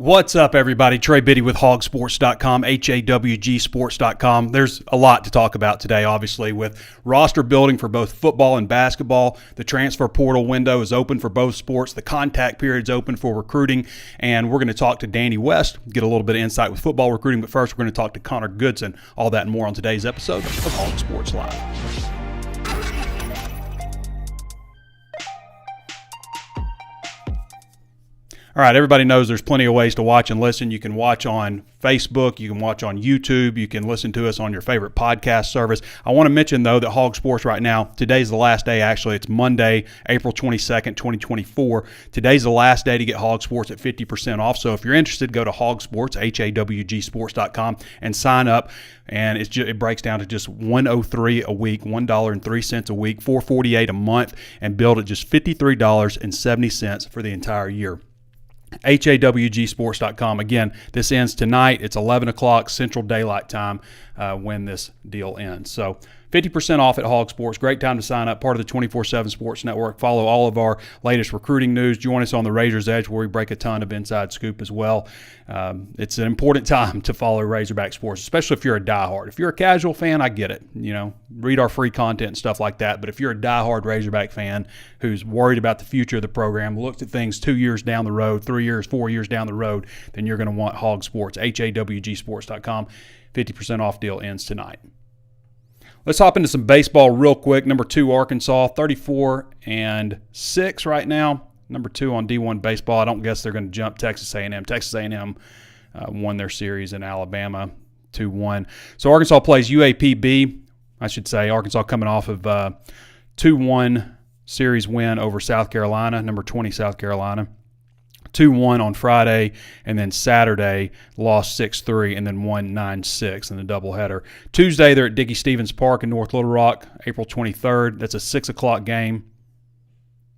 What's up, everybody? Trey Biddy with HawgSports.com, HawgSports.com. There's a lot to talk about today, obviously, with roster building for both football and basketball. The transfer portal window is open for both sports. The contact period is open for recruiting. And we're going to talk to Danny West, get a little bit of insight with football recruiting. But first, we're going to talk to Connor Goodson. All that and more on today's episode of Hog Sports Live. All right, everybody knows there's plenty of ways to watch and listen. You can watch on Facebook, you can watch on YouTube, you can listen to us on your favorite podcast service. I want to mention, though, that Hog Sports right now, today's the last day, actually. It's Monday, April 22nd, 2024. Today's the last day to get Hog Sports at 50% off. So if you're interested, go to HawgSports, HawgSports.com, and sign up. And it breaks down to just $103 a week, $1.03 a week, $448 a month, and billed at just $53.70 for the entire year. HawgSports.com. Again, this ends tonight. It's 11 o'clock Central Daylight Time when this deal ends. So 50% off at Hog Sports. Great time to sign up. Part of the 24/7 Sports Network. Follow all of our latest recruiting news. Join us on the Razor's Edge where we break a ton of inside scoop as well. It's an important time to follow Razorback Sports, especially if you're a diehard. If you're a casual fan, I get it. You know, read our free content and stuff like that. But if you're a diehard Razorback fan who's worried about the future of the program, looked at things 2 years down the road, 3 years, 4 years down the road, then you're going to want Hog Sports. HawgSports.com. 50% off deal ends tonight. Let's hop into some baseball real quick. Number 2, Arkansas, 34-6 right now. Number 2 on D1 baseball. I don't guess they're going to jump Texas A&M. Texas A&M won their series in Alabama 2-1. So Arkansas plays UAPB. I should say Arkansas coming off of 2-1 series win over South Carolina, number 20 South Carolina. 2-1 on Friday, and then Saturday lost 6-3 and then won 9-6 in the doubleheader. Tuesday, they're at Dickey-Stevens Park in North Little Rock, April 23rd. That's a 6 o'clock game.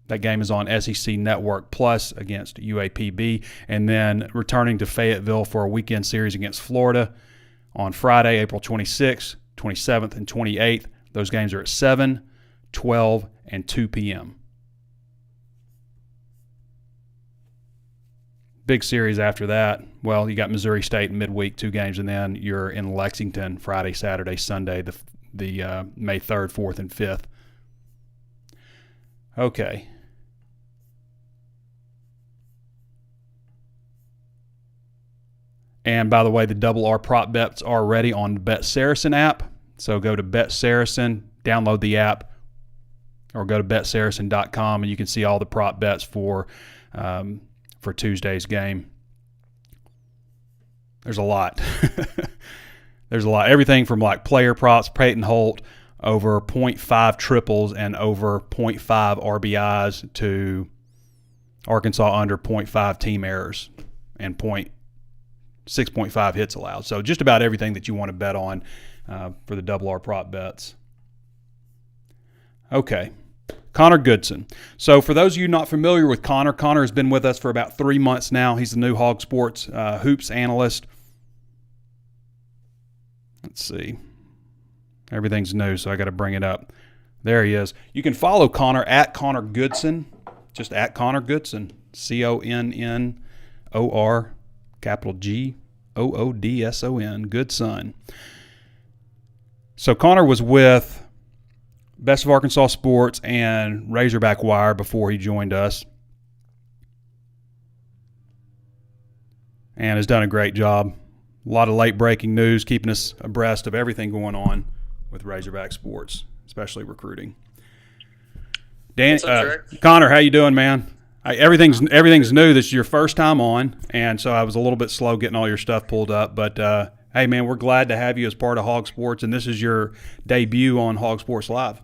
That game is on SEC Network Plus against UAPB. And then returning to Fayetteville for a weekend series against Florida on Friday, April 26th, 27th, and 28th. Those games are at 7, 12, and 2 p.m. Big series after that. Well, you got Missouri State midweek, 2 games, and then you're in Lexington Friday, Saturday, Sunday, the May 3rd, 4th, and 5th. Okay. And by the way, the double R prop bets are ready on the Bet Saracen app. So go to Bet Saracen, download the app, or go to BetSaracen.com, and you can see all the prop bets for Tuesday's game. There's a lot. There's a lot. Everything from like player props, Peyton Holt over 0.5 triples and over 0.5 RBIs to Arkansas under 0.5 team errors and 6.5 hits allowed. So just about everything that you want to bet on for the double R prop bets. Okay. Connor Goodson. So for those of you not familiar with Connor has been with us for about 3 months now. He's the new Hog Sports hoops analyst. Let's see. Everything's new, so I got to bring it up. There he is. You can follow Connor at Connor Goodson, just at Connor Goodson, CONNOR, capital GOODSON, Goodson. So Connor was with Best of Arkansas Sports and Razorback Wire before he joined us, and has done a great job. A lot of late-breaking news, keeping us abreast of everything going on with Razorback Sports, especially recruiting. Connor, how you doing, man? Everything's new. This is your first time on, and so I was a little bit slow getting all your stuff pulled up, but hey, man, we're glad to have you as part of Hog Sports, and this is your debut on Hog Sports Live.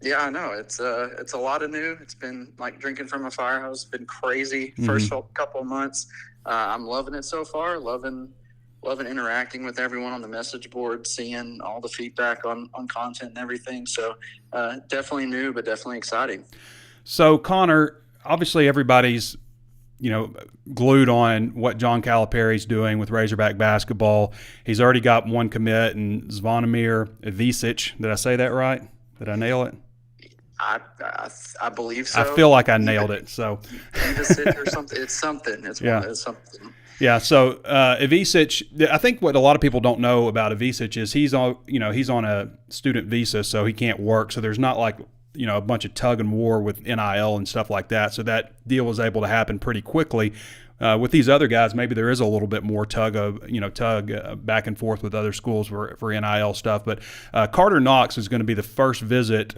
Yeah, I know. It's a lot of new. It's been like drinking from a fire hose. It's been crazy first couple of months. I'm loving it so far. Loving interacting with everyone on the message board, seeing all the feedback on content and everything. So definitely new, but definitely exciting. So Connor, obviously everybody's glued on what John Calipari's doing with Razorback basketball. He's already got one commit, and Zvonimir Ivisic. Did I say that right? Did I nail it? I believe so. I feel like I nailed it. So Ivisic or something. It's something. It's something. Yeah. So Ivisic, I think what a lot of people don't know about Ivisic is he's on a student visa, so he can't work. So there's not like a bunch of tug and war with NIL and stuff like that. So that deal was able to happen pretty quickly. With these other guys, maybe there is a little bit more tug back and forth with other schools for NIL stuff. But Carter Knox is going to be the first visit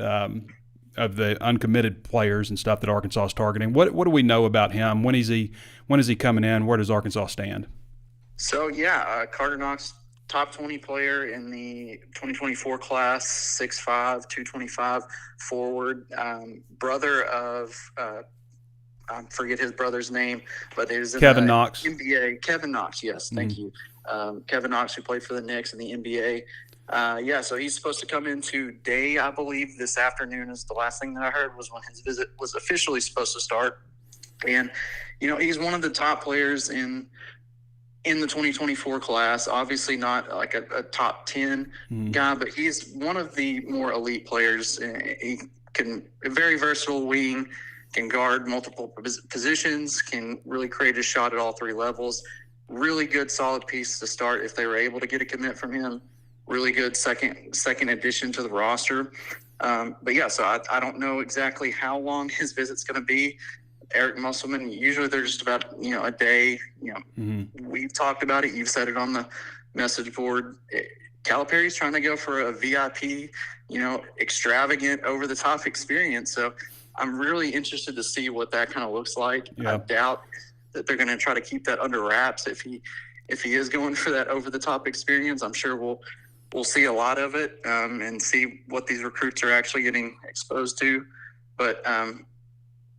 of the uncommitted players and stuff that Arkansas is targeting. What do we know about him? When is he coming in? Where does Arkansas stand? So Carter Knox, top 20 player in the 2024 class, 6'5", 225 forward, brother of I forget his brother's name, but he was in Kevin the Knox. NBA. Kevin Knox, yes, thank you. Kevin Knox, who played for the Knicks in the NBA. So he's supposed to come in today, I believe. This afternoon is the last thing that I heard was when his visit was officially supposed to start. And, he's one of the top players in the 2024 class. Obviously not like a top 10 guy, but he's one of the more elite players. He can a very versatile wing, can guard multiple positions, can really create a shot at all three levels. Really good, solid piece to start if they were able to get a commit from him. Really good second addition to the roster. So I don't know exactly how long his visit's going to be. Eric Musselman, usually they're just about, a day. We've talked about it. You've said it on the message board. Calipari's trying to go for a VIP, extravagant, over-the-top experience. So I'm really interested to see what that kind of looks like. Yeah. I doubt that they're going to try to keep that under wraps. If he is going for that over-the-top experience, I'm sure we'll see a lot of it and see what these recruits are actually getting exposed to. But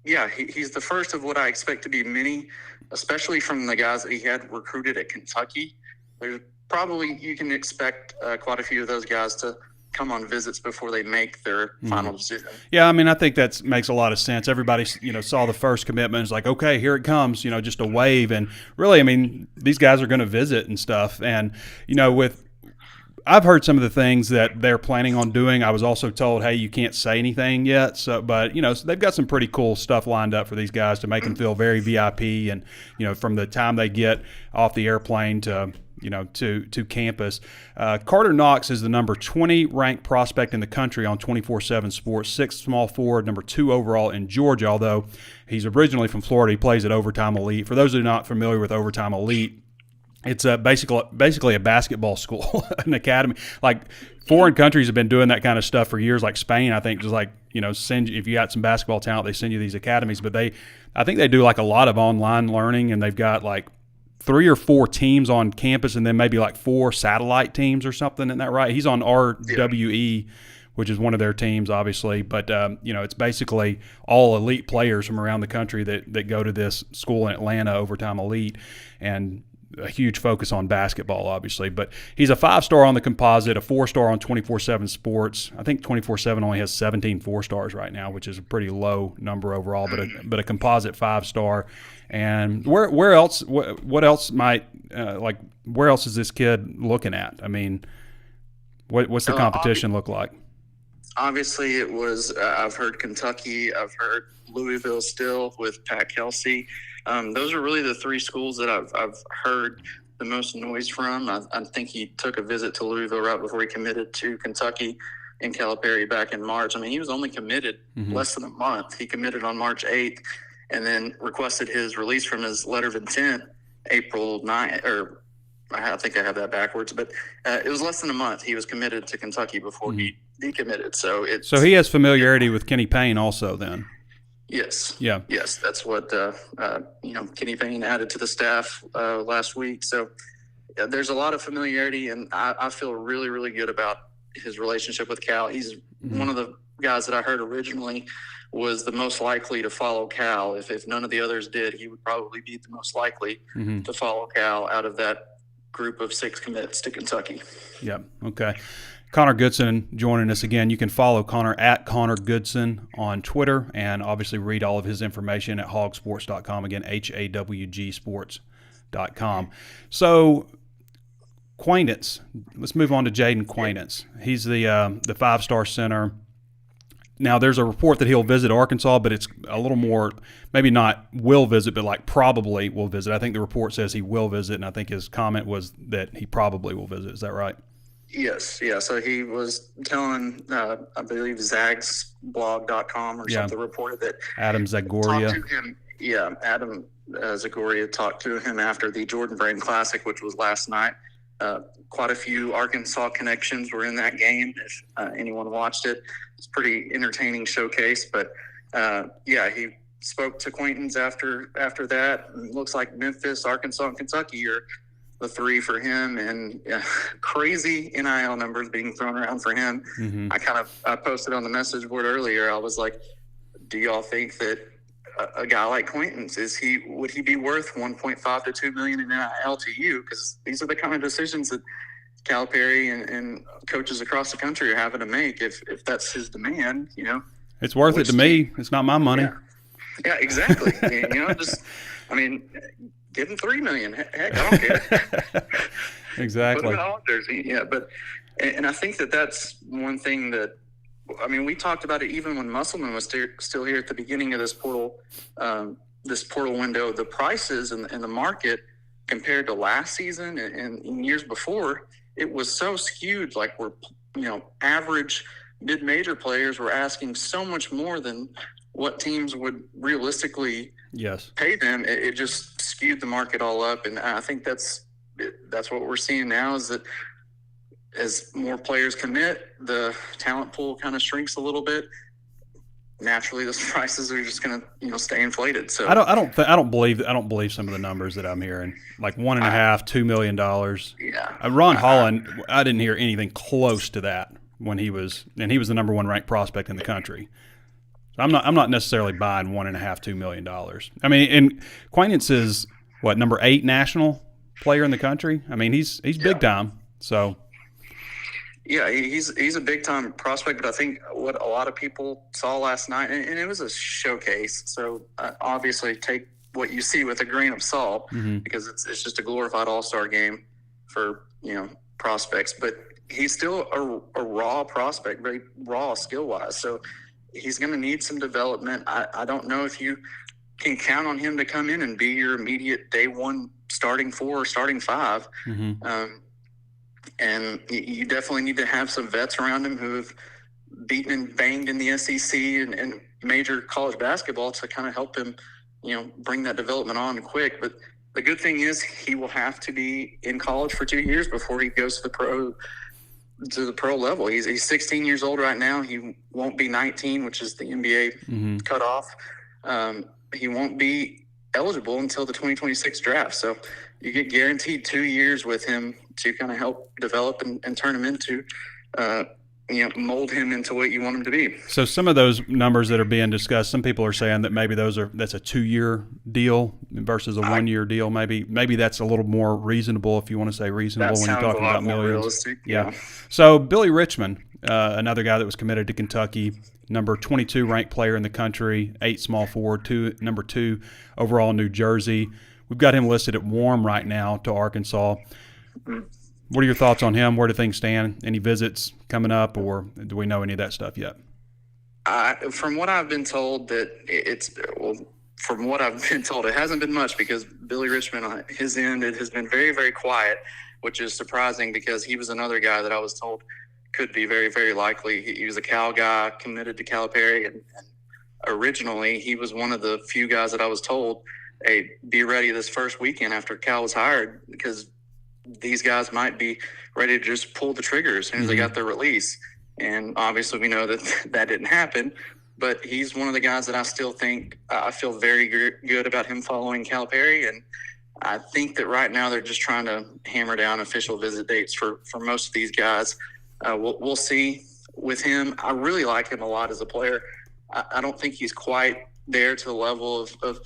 he's the first of what I expect to be many, especially from the guys that he had recruited at Kentucky. There's probably, you can expect quite a few of those guys to come on visits before they make their final decision. Yeah, I mean, I think that makes a lot of sense. Everybody, saw the first commitment. It's like, okay, here it comes, just a wave. And really, I mean, these guys are going to visit and stuff. And, I've heard some of the things that they're planning on doing. I was also told, hey, you can't say anything yet. So they've got some pretty cool stuff lined up for these guys to make them feel very VIP. And, from the time they get off the airplane to campus. Carter Knox is the number 20 ranked prospect in the country on 24/7 Sports, 6th small forward, number 2 overall in Georgia, although he's originally from Florida. He plays at Overtime Elite. For those who are not familiar with Overtime Elite, it's basically a basketball school, an academy. Like foreign countries have been doing that kind of stuff for years, like Spain, I think, just like, if you got some basketball talent, they send you these academies. But I think they do like a lot of online learning, and they've got like 3 or 4 teams on campus and then maybe like 4 satellite teams or something. Isn't that right? He's on RWE, which is one of their teams, obviously. But, it's basically all elite players from around the country that go to this school in Atlanta, Overtime Elite, and a huge focus on basketball, obviously. But he's a 5-star on the composite, a 4-star on 24/7 Sports. I think 24/7 only has 17 4-stars right now, which is a pretty low number overall, but a composite 5-star. And where else? What else might where else is this kid looking at? I mean, what's the competition look like? Obviously, it was. I've heard Kentucky. I've heard Louisville still with Pat Kelsey. Those are really the 3 schools that I've heard the most noise from. I think he took a visit to Louisville right before he committed to Kentucky and Calipari back in March. I mean, he was only committed less than a month. He committed on March 8th and then requested his release from his letter of intent April 9th, or I think I have that backwards, but it was less than a month. He was committed to Kentucky before he decommitted. So he has familiarity with Kenny Payne also then. Yes. Yeah. Yes, that's what Kenny Payne added to the staff last week. So there's a lot of familiarity, and I feel really, really good about his relationship with Cal. He's one of the guys that I heard originally was the most likely to follow Cal. If none of the others did, he would probably be the most likely to follow Cal out of that group of 6 commits to Kentucky. Yep. Okay. Connor Goodson joining us again. You can follow Connor at Connor Goodson on Twitter and obviously read all of his information at HawgSports.com. Again, HAWG Sports.com. So, Quaintance. Let's move on to Jaden Quaintance. He's the 5-star center. Now, there's a report that he'll visit Arkansas, but it's a little more, maybe not will visit, but like probably will visit. I think the report says he will visit, and I think his comment was that he probably will visit. Is that right? Yes, yeah. So he was telling, I believe, zagsblog.com or something reported that Adam Zagoria. Talked to him. Yeah, Adam Zagoria talked to him after the Jordan Brand Classic, which was last night. Quite a few Arkansas connections were in that game. If anyone watched it, it's a pretty entertaining showcase. But he spoke to Quaintance after that. It looks like Memphis, Arkansas, and Kentucky are the three for him, and crazy NIL numbers being thrown around for him. Mm-hmm. I posted on the message board earlier. I was like, do y'all think that a guy like Quaintance, would he be worth 1.5 to 2 million in NIL to you? Because these are the kind of decisions that Calipari and coaches across the country are having to make. If that's his demand, it's worth it to me. It's not my money. Yeah, exactly. Give him $3 million. Heck, I don't care. Exactly. Put him in jersey. Yeah, and I think that's one thing that, we talked about it even when Musselman was still here at the beginning of this portal window. The prices and the market compared to last season and years before, it was so skewed. Like average mid-major players were asking so much more than what teams would realistically pay them. It just skewed the market all up, and I think that's what we're seeing now, is that as more players commit, the talent pool kind of shrinks a little bit. Naturally, those prices are just going to stay inflated. So I don't believe some of the numbers that I'm hearing, like $1.5–2 million. Yeah, Ron Holland, I didn't hear anything close to that when he was the number one ranked prospect in the country. I'm not necessarily buying $1.5–2 million. And Quaintance is number 8 national player in the country. He's big time. So yeah, he's a big time prospect. But I think what a lot of people saw last night, and it was a showcase. So obviously take what you see with a grain of salt, because it's just a glorified all-star game for prospects. But he's still a raw prospect, very raw skill-wise. So he's going to need some development. I don't know if you can count on him to come in and be your immediate day one starting 4 or starting 5. And you definitely need to have some vets around him who have beaten and banged in the SEC and major college basketball to kind of help him, bring that development on quick. But the good thing is he will have to be in college for 2 years before he goes to the pro level. He's 16 years old right now. He won't be 19, which is the NBA cutoff. He won't be eligible until the 2026 draft. So you get guaranteed 2 years with him to kind of help develop and turn him into, mold him into what you want him to be. So some of those numbers that are being discussed, some people are saying that maybe that's a 2-year deal versus a 1-year deal. Maybe that's a little more reasonable, if you want to say reasonable, when you're talking about millions. Realistic. Yeah. So Billy Richmond, another guy that was committed to Kentucky, number 22 ranked player in the country, 8 small forward, number 2 overall in New Jersey. We've got him listed at warm right now to Arkansas. What are your thoughts on him? Where do things stand? Any visits coming up, or do we know any of that stuff yet? From what I've been told, it hasn't been much, because Billy Richmond on his end, it has been very, very quiet, which is surprising because he was another guy that I was told could be very, very likely. He was a Cal guy, committed to Calipari, and originally he was one of the few guys that I was told, hey, be ready this first weekend after Cal was hired, because these guys might be ready to just pull the trigger as soon as they got their release. And obviously we know that didn't happen, but he's one of the guys that I still think I feel very good about him following Calipari. And I think that right now they're just trying to hammer down official visit dates for most of these guys. We'll see with him. I really like him a lot as a player. I don't think he's quite there to the level of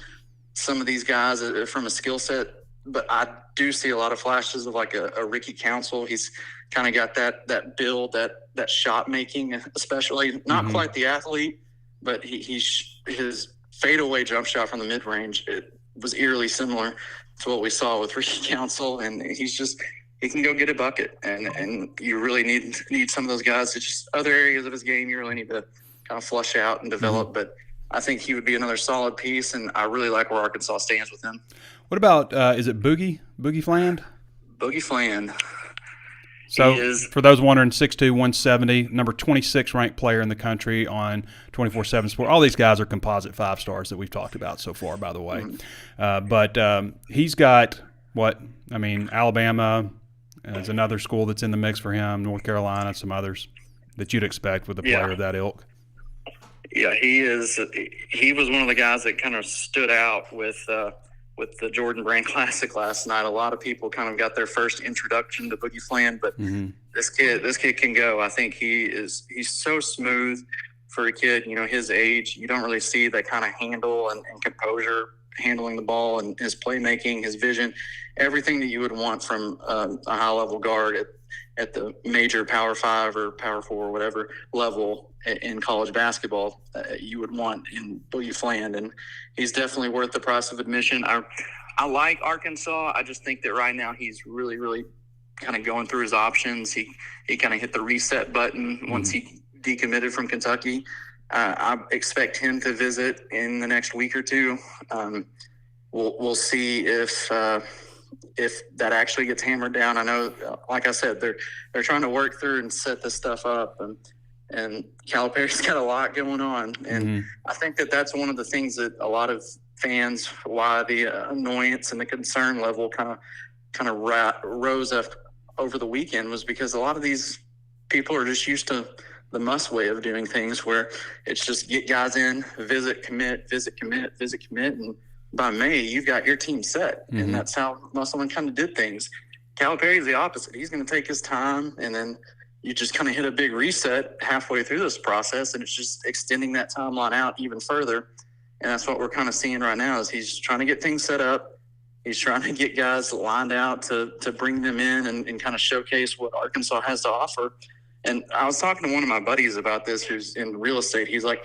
some of these guys from a skill set, but I do see a lot of flashes of like a Ricky Council. He's kind of got that build, that shot making, especially not quite the athlete, but his fadeaway jump shot from the mid range, it was eerily similar to what we saw with Ricky Council, and he can go get a bucket, and you really need some of those guys. It's just other areas of his game you really need to kind of flush out and develop. But I think he would be another solid piece, and I really like where Arkansas stands with him. What about is it Boogie Fland? Boogie Fland. So for those wondering, 6'2", 170, number 26 ranked player in the country on 24/7 Sport. All these guys are composite 5 stars that we've talked about so far, by the way. But he's got Alabama is another school that's in the mix for him, North Carolina, some others that you'd expect with a player of that ilk. Yeah, he is. He was one of the guys that kind of stood out with the Jordan Brand Classic last night. A lot of people kind of got their first introduction to Boogie Fland, but this kid can go. I think he's so smooth for a kid, his age. You don't really see that kind of handle and composure handling the ball, and his playmaking, his vision, everything that you would want from a high-level guard at the major Power 5 or Power 4 or whatever level in college basketball you would want in Boogie Fland. And he's definitely worth the price of admission. I like Arkansas. I just think that right now he's really, really kind of going through his options. He kind of hit the reset button once he decommitted from Kentucky. I expect him to visit in the next week or two. We'll see if that actually gets hammered down. I know, like I said, they're trying to work through and set this stuff up, and Calipari's got a lot going on. And I think that's one of the things that a lot of fans, why the annoyance and the concern level kind of rose up over the weekend, was because a lot of these people are just used to the Muss way of doing things, where it's just get guys in, visit, commit, and by May you've got your team set. And that's how Musselman kind of did things. Calipari's the opposite. He's going to take his time, and then you just kind of hit a big reset halfway through this process, and it's just extending that timeline out even further. And that's what we're kind of seeing right now, is he's trying to get things set up. He's trying to get guys lined out to bring them in and kind of showcase what Arkansas has to offer. And I was talking to one of my buddies about this, who's in real estate. He's like,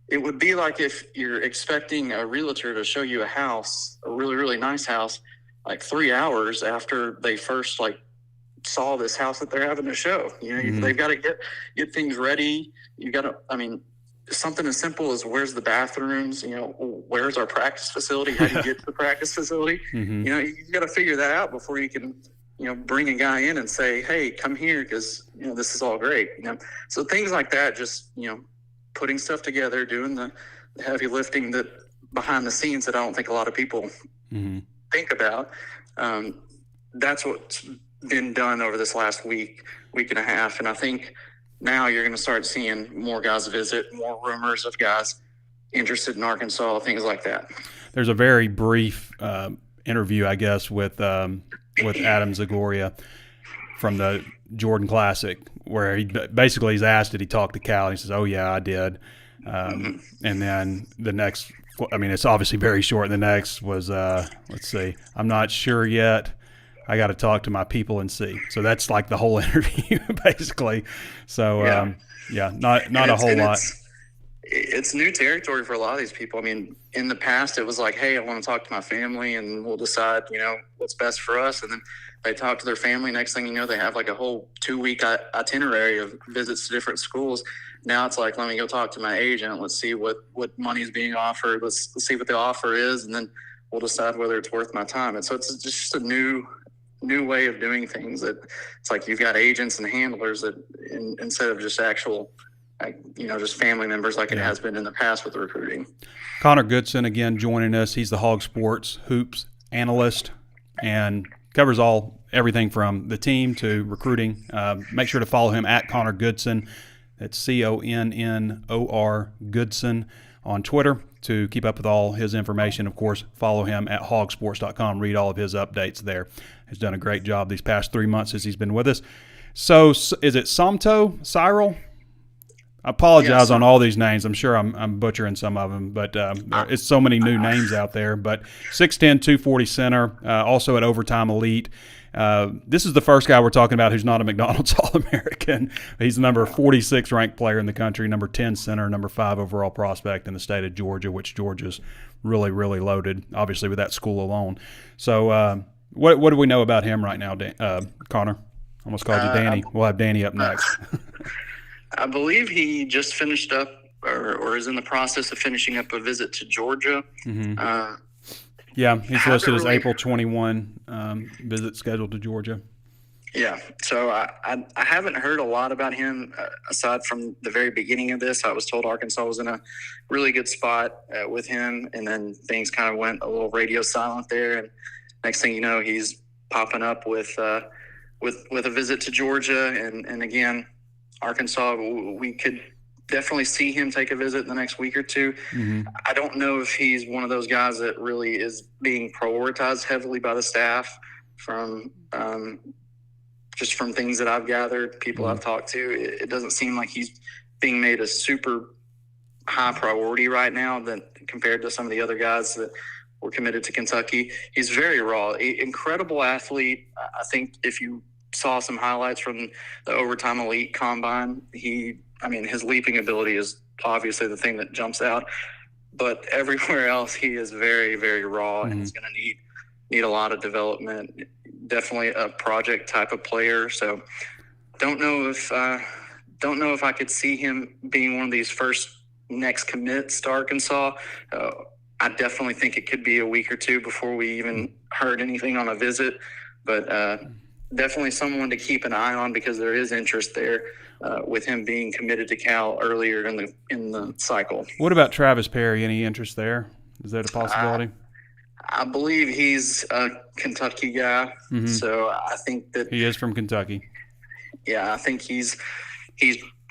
it would be like if you're expecting a realtor to show you a house, a really, really nice house, like 3 hours after they first saw this house that they're having to show. They've got to get things ready. You got to, something as simple as where's the bathrooms, where's our practice facility? How do you get to the practice facility? You've got to figure that out before you can, bring a guy in and say, hey, come here, because, this is all great. So things like that, just, putting stuff together, doing the heavy lifting that behind the scenes that I don't think a lot of people think about. That's what's been done over this last week and a half. And I think now you're going to start seeing more guys visit, more rumors of guys interested in Arkansas, things like that. There's a very brief interview, I guess, with Adam Zagoria from the Jordan Classic, where he's asked, did he talk to Cal? And he says, oh, yeah, I did. And then the next, it's obviously very short. The next was, let's see, I'm not sure yet. I got to talk to my people and see. So that's like the whole interview, basically. So, not a whole lot. It's new territory for a lot of these people. In the past, it was like, hey, I want to talk to my family, and we'll decide, what's best for us. And then they talk to their family. Next thing you know, they have like a whole 2-week itinerary of visits to different schools. Now it's like, let me go talk to my agent. Let's see what money is being offered. Let's see what the offer is, and then we'll decide whether it's worth my time. And so it's just a new way of doing things. That it's like you've got agents and handlers that instead of just actual, just family members like it has been in the past with the recruiting. Connor Goodson, again, joining us. He's the HawgSports hoops analyst and covers everything from the team to recruiting. Make sure to follow him at Connor Goodson. That's CONNOR Goodson on Twitter to keep up with all his information. Of course, follow him at HawgSports.com. Read all of his updates there. He's done a great job these past 3 months as he's been with us. So is it Cyril? I apologize on all these names. I'm sure I'm butchering some of them, but it's so many new names out there. But 6'10", 240 center, also at Overtime Elite. This is the first guy we're talking about who's not a McDonald's All-American. He's the number 46 ranked player in the country, number 10 center, number 5 overall prospect in the state of Georgia, which Georgia's really, really loaded, obviously, with that school alone. So what do we know about him right now, Connor? Almost called you Danny. We'll have Danny up next. I believe he just finished up or is in the process of finishing up a visit to Georgia. Mm-hmm. Yeah, he's listed as April 21 visit scheduled to Georgia. Yeah, so I haven't heard a lot about him aside from the very beginning of this. I was told Arkansas was in a really good spot with him, and then things kind of went a little radio silent there. And next thing you know, he's popping up with a visit to Georgia, and again, Arkansas. We could definitely see him take a visit in the next week or two. Mm-hmm. I don't know if he's one of those guys that really is being prioritized heavily by the staff from. Just from things that I've gathered, people I've talked to, it doesn't seem like he's being made a super high priority right now compared to some of the other guys that were committed to Kentucky. He's very raw, incredible athlete. I think if you saw some highlights from the Overtime Elite Combine, his leaping ability is obviously the thing that jumps out. But everywhere else, he is very, very raw, and he's going to need a lot of development. Definitely a project type of player. So don't know if I could see him being one of these first next commits to Arkansas. I definitely think it could be a week or two before we even heard anything on a visit, but definitely someone to keep an eye on because there is interest there with him being committed to Cal earlier in the cycle. What about Travis Perry? Any interest there? Is that a possibility? I believe he's a Kentucky guy, so I think that he is from Kentucky. Yeah, I think he's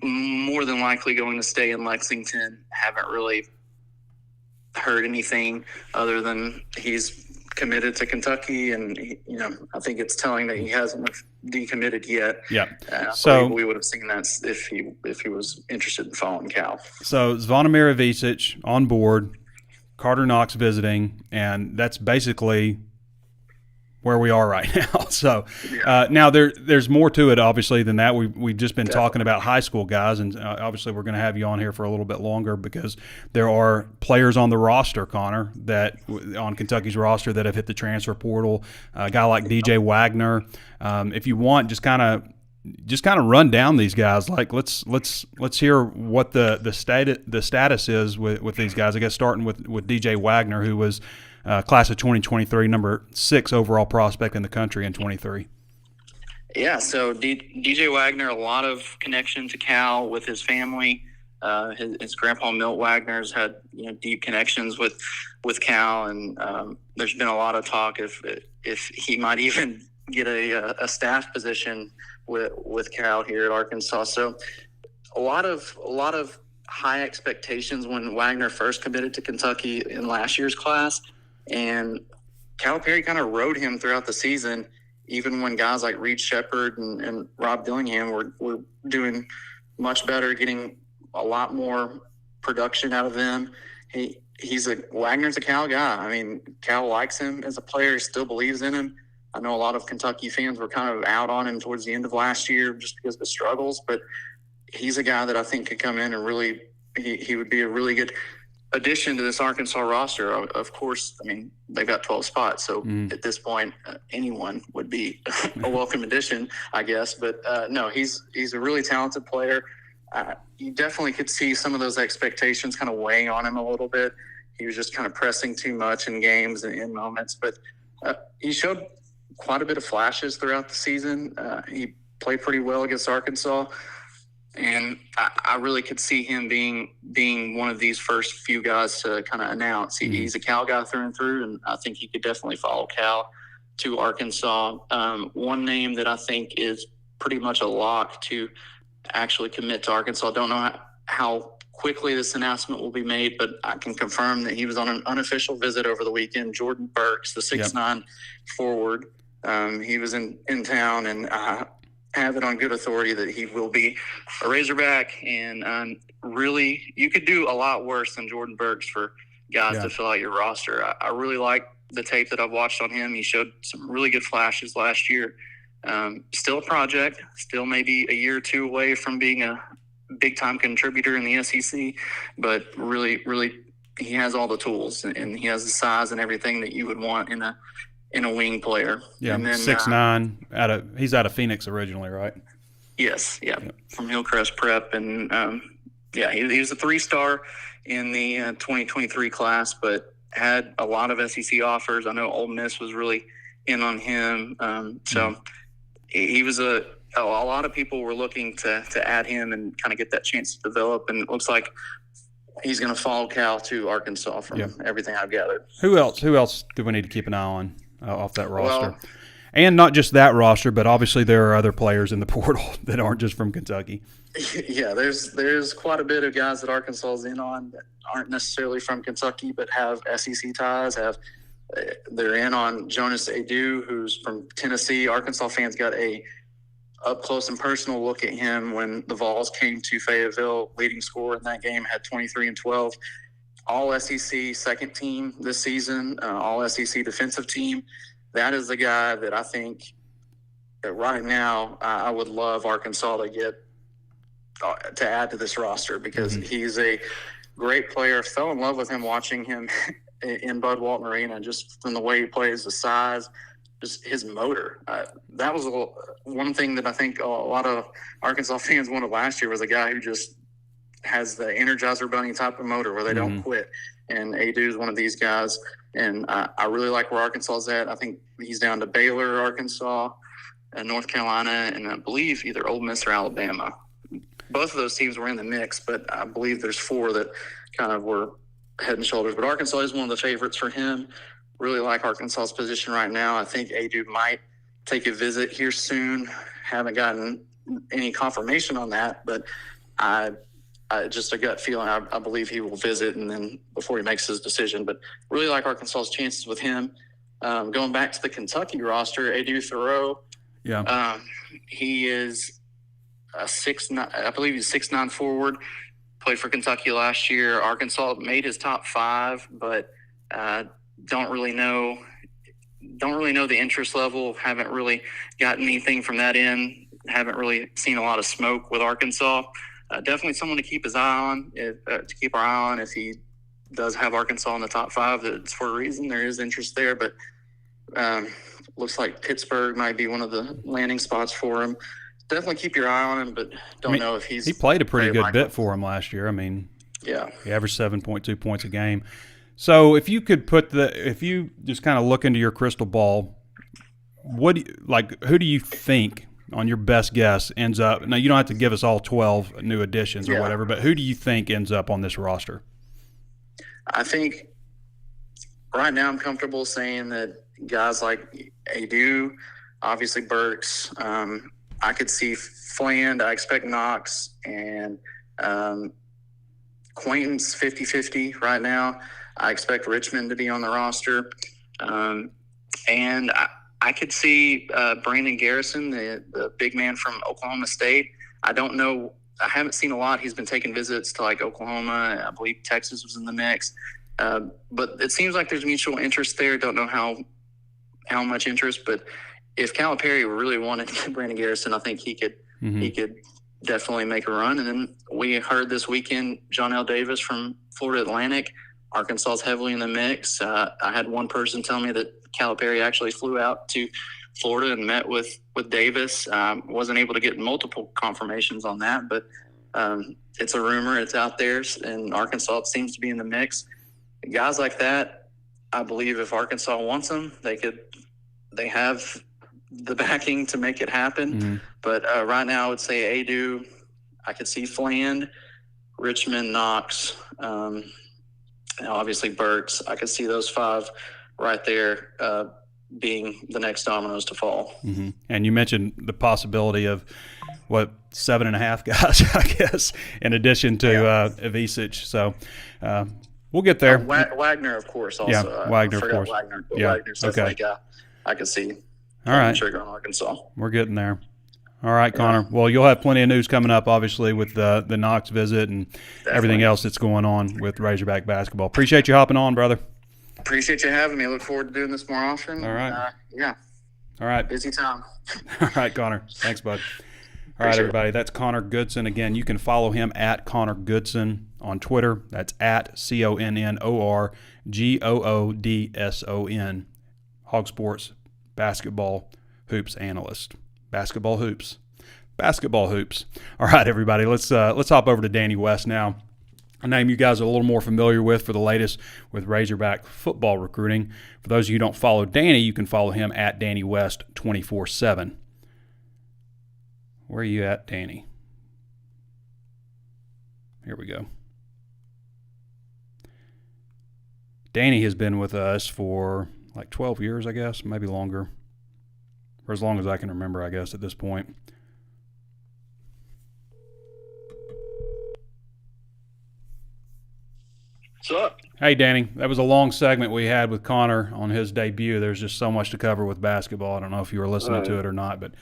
more than likely going to stay in Lexington. Haven't really heard anything other than he's committed to Kentucky, and I think it's telling that he hasn't decommitted yet. Yeah, so we would have seen that if he was interested in following Cal. So Zvonimir Ivicic on board. Carter Knox visiting, and that's basically where we are right now. So now there's more to it, obviously, than that. We've just been talking about high school guys, and obviously we're going to have you on here for a little bit longer because there are players on the roster, Connor, on Kentucky's roster that have hit the transfer portal. A guy like DJ Wagner. If you want, just kind of run down these guys. Like let's hear what the status is with these guys. I guess starting with DJ Wagner, who was class of 2023, number 6 overall prospect in the country in 23. Yeah, so DJ Wagner, a lot of connection to Cal with his family. His grandpa Milt Wagner's had deep connections with Cal, and there's been a lot of talk if he might even get a staff position with Cal here at Arkansas. So a lot of high expectations when Wagner first committed to Kentucky in last year's class, and Calipari kind of rode him throughout the season, even when guys like Reed Shepherd and Rob Dillingham were doing much better, getting a lot more production out of them. Wagner's a Cal guy. I mean, Cal likes him as a player, still believes in him. I know a lot of Kentucky fans were kind of out on him towards the end of last year just because of the struggles, but he's a guy that I think could come in and really he would be a really good addition to this Arkansas roster. Of course, I mean, they've got 12 spots, so at this point, anyone would be a welcome addition, I guess. But no, he's a really talented player. You definitely could see some of those expectations kind of weighing on him a little bit. He was just kind of pressing too much in games and in moments, but he showed quite a bit of flashes throughout the season. He played pretty well against Arkansas, and I really could see him being one of these first few guys to kind of announce. He's a Cal guy through and through, and I think he could definitely follow Cal to Arkansas. One name that I think is pretty much a lock to actually commit to Arkansas. Don't know how quickly this announcement will be made, but I can confirm that he was on an unofficial visit over the weekend. Jordan Burks, the 6'9" forward. He was in town, and I have it on good authority that he will be a Razorback. And really, you could do a lot worse than Jordan Burks for guys to fill out your roster. I really like the tape that I've watched on him. He showed some really good flashes last year. Still a project, still maybe a year or two away from being a big-time contributor in the SEC, but really, really, he has all the tools, and he has the size and everything that you would want in a wing player. Yeah, and then 6'9", he's out of Phoenix originally, right? Yes, yeah, from Hillcrest Prep, and Yeah, he was a 3-star in the 2023 class, but had a lot of SEC offers. I know Ole Miss was really in on him. So he was a lot of people were looking to add him and kind of get that chance to develop. And it looks like he's going to follow Cal to Arkansas from everything I've gathered. Who else do we need to keep an eye on off that roster? Well, and not just that roster, but obviously there are other players in the portal that aren't just from Kentucky. Yeah, there's quite a bit of guys that Arkansas is in on that aren't necessarily from Kentucky but have SEC ties. They're in on Jonas Adu, who's from Tennessee. Arkansas fans got a up close and personal look at him when the Vols came to Fayetteville. Leading scorer in that game, had 23 and 12. All SEC second team this season, all SEC defensive team. That is the guy that I think that right now I would love Arkansas to get to add to this roster, because he's a great player. Fell in love with him watching him in Bud Walton Arena, just from the way he plays, the size, just his motor. That was one thing that I think a lot of Arkansas fans wanted last year, was a guy who just has the Energizer Bunny type of motor where they don't quit. And Adu is one of these guys. And I really like where Arkansas is at. I think he's down to Baylor, Arkansas, and North Carolina, and I believe either Ole Miss or Alabama. Both of those teams were in the mix, but I believe there's 4 that kind of were head and shoulders. But Arkansas is one of the favorites for him. Really like Arkansas's position right now. I think Adu might take a visit here soon. Haven't gotten any confirmation on that, but I just a gut feeling. I believe he will visit, and then before he makes his decision. But really like Arkansas's chances with him. Going back to the Kentucky roster, Adu Thoreau. Yeah. He is a 6'9", I believe he's 6'9" forward. Played for Kentucky last year. Arkansas made his top 5, but don't really know the interest level. Haven't really gotten anything from that end. Haven't really seen a lot of smoke with Arkansas. Definitely someone to keep his eye on. To keep our eye on if he does have Arkansas in the top 5. That's for a reason. There is interest there, but looks like Pittsburgh might be one of the landing spots for him. Definitely keep your eye on him, but don't know if he played a pretty good bit for him last year. I mean, yeah, he averaged 7.2 points a game. So if you could if you just kind of look into your crystal ball, who do you think, on your best guess, ends up? Now, you don't have to give us all 12 new additions or whatever, but who do you think ends up on this roster? I think right now I'm comfortable saying that guys like Adu, obviously Burks, I could see Fland. I expect Knox and Quaintance 50-50 right now. I expect Richmond to be on the roster. And I could see Brandon Garrison, the big man from Oklahoma State. I don't know. I haven't seen a lot. He's been taking visits to like Oklahoma. I believe Texas was in the mix. But it seems like there's mutual interest there. Don't know how much interest, but if Calipari really wanted to get Brandon Garrison, I think he could definitely make a run. And then we heard this weekend John L. Davis from Florida Atlantic. Arkansas's heavily in the mix. I had one person tell me that Calipari actually flew out to Florida and met with Davis. Wasn't able to get multiple confirmations on that, but it's a rumor. It's out there, and Arkansas seems to be in the mix. Guys like that, I believe if Arkansas wants them, they have the backing to make it happen. But right now I would say Adu. I could see Fland, Richmond, Knox, and obviously Burks. I could see those 5 right there being the next dominoes to fall. And you mentioned the possibility of 7.5 guys, I guess, in addition to Ivisic. So we'll get there. Wagner, of course, also. Yeah, Wagner, of course. Wagner's definitely a guy I could see. All right. Trigger on Arkansas. We're getting there. All right, Connor. Well, you'll have plenty of news coming up, obviously, with the Knox visit and everything else that's going on with Razorback basketball. Appreciate you hopping on, brother. Appreciate you having me. Look forward to doing this more often. All right. All right. Busy time. All right, Connor. Thanks, bud. All right, everybody. That's Connor Goodson. Again, you can follow him at Connor Goodson on Twitter. That's at ConnorGoodson. HawgSports basketball hoops analyst. Basketball hoops. basketball hoops. All right, everybody, let's hop over to Danny West now. A name you guys are a little more familiar with for the latest with Razorback football recruiting. For those of you who don't follow Danny, you can follow him at Danny West 24/7. Where are you at, Danny? Here we go. Danny has been with us for like 12 years, I guess, maybe longer. For as long as I can remember, I guess, at this point. What's up? Hey, Danny. That was a long segment we had with Connor on his debut. There's just so much to cover with basketball. I don't know if you were listening to it or not, but,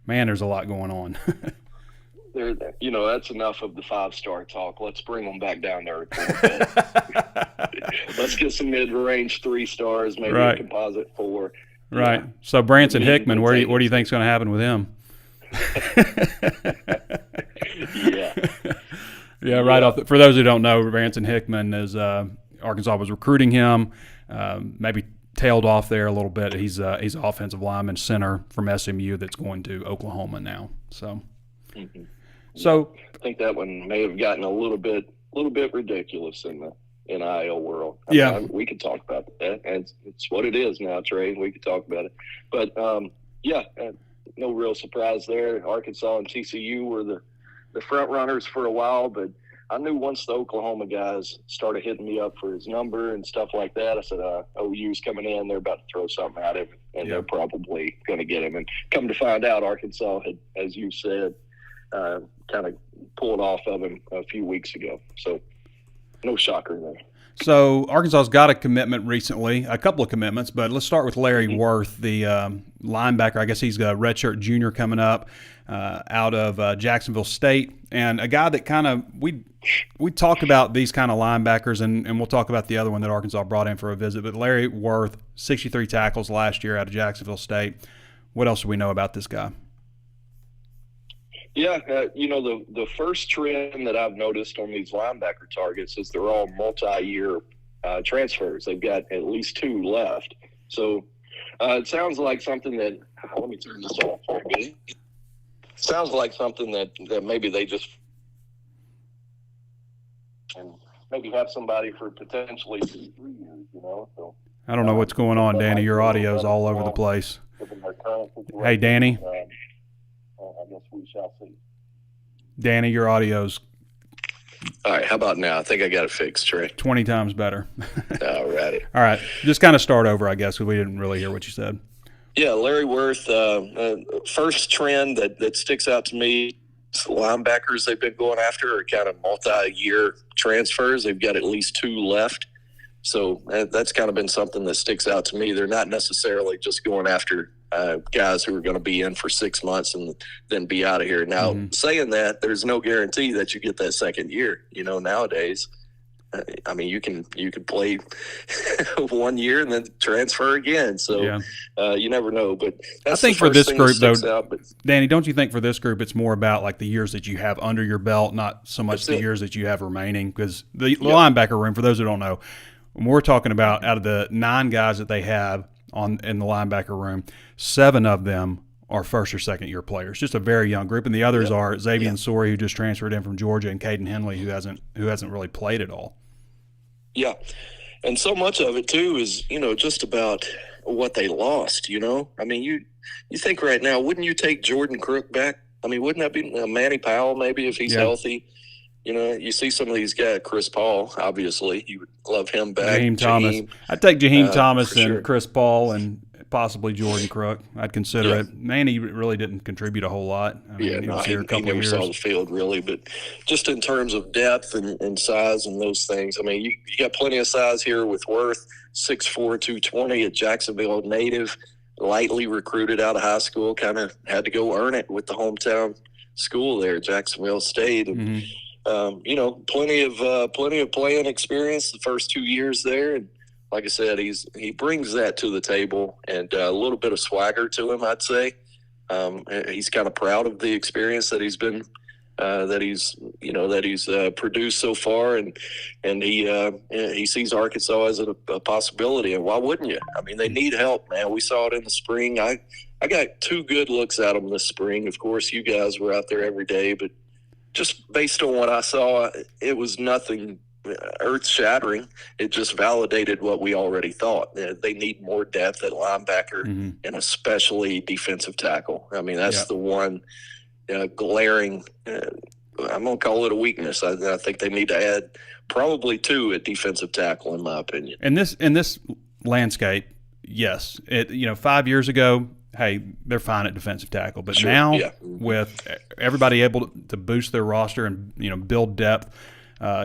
man, there's a lot going on. That's enough of the five-star talk. Let's bring them back down there. Let's get some mid-range 3 stars, maybe a composite 4. Right. So Branson Hickman, what do you think is going to happen with him? Yeah, right off. For those who don't know, Branson Hickman is Arkansas was recruiting him. Maybe tailed off there a little bit. He's an offensive lineman center from SMU that's going to Oklahoma now. So, so I think that one may have gotten a little bit ridiculous in the NIL world. I mean, we could talk about that. And it's what it is now, Trey. We could talk about it. But no real surprise there. Arkansas and TCU were the front runners for a while, but I knew once the Oklahoma guys started hitting me up for his number and stuff like that, I said, OU's coming in, they're about to throw something at him, and they're probably going to get him. And come to find out, Arkansas had, as you said, kind of pulled off of him a few weeks ago. So no shocker there. So Arkansas's got a commitment recently, a couple of commitments, but let's start with Larry Worth, the linebacker. I guess he's a redshirt junior coming up out of Jacksonville State, and a guy that kind of we talked about these kind of linebackers, and we'll talk about the other one that Arkansas brought in for a visit. But Larry Worth, 63 tackles last year out of Jacksonville State. What else do we know about this guy? Yeah, the first trend that I've noticed on these linebacker targets is they're all multi-year transfers. They've got at least 2 left. So it sounds like something that – let me turn this off for a minute. Sounds like something that maybe they just – and maybe have somebody for potentially 3 years, So, I don't know what's going on, Danny. Your audio's all over the place. Hey, Danny. I guess we shall see. Danny, your audio's all right. How about now? I think I got it fixed, Trey. 20 times better. All righty. All right. Just kind of start over, I guess, because we didn't really hear what you said. Yeah, Larry Worth, first trend that sticks out to me, linebackers they've been going after are kind of multi-year transfers. They've got at least 2 left. So that's kind of been something that sticks out to me. They're not necessarily just going after guys who are going to be in for 6 months and then be out of here. Now, saying that, there's no guarantee that you get that second year. Nowadays, I mean, you can play 1 year and then transfer again. So you never know. But that's I think for this group, though, but Danny, don't you think for this group it's more about like the years that you have under your belt, not so much the years that you have remaining? Because the linebacker room, for those who don't know, when we're talking about out of the 9 guys that they have in the linebacker room, 7 of them are first or second year players. Just a very young group, and the others are Xavier Sori, who just transferred in from Georgia, and Caden Henley, who hasn't really played at all. Yeah, and so much of it too is just about what they lost. I mean, you think right now, wouldn't you take Jordan Crook back? I mean, wouldn't that be Manny Powell maybe if he's healthy? You see some of these guys, Chris Paul, obviously, you would love him back. Jaheim Thomas. I'd take Jaheim Thomas and Chris Paul and possibly Jordan Crook. I'd consider it. Manny really didn't contribute a whole lot. I mean, he was here a couple he never years. saw the field really, but just in terms of depth and size and those things, I mean, you got plenty of size here with Worth, 6'4", 220, a Jacksonville native, lightly recruited out of high school, kind of had to go earn it with the hometown school there, Jacksonville State. And, plenty of playing experience the first 2 years there, and like I said, he brings that to the table and a little bit of swagger to him, I'd say. He's kind of proud of the experience that he's been produced so far, and he sees Arkansas as a possibility. And why wouldn't you? I mean, they need help, man. We saw it in the spring. I I got 2 good looks at them this spring. Of course, you guys were out there every day, but just based on what I saw, it was nothing earth-shattering. It just validated what we already thought. They need more depth at linebacker and especially defensive tackle. I mean, that's the one glaring I'm going to call it a weakness. I think they need to add probably 2 at defensive tackle, in my opinion. In this landscape, yes. 5 years ago, hey, they're fine at defensive tackle. But now, with everybody able to boost their roster and build depth,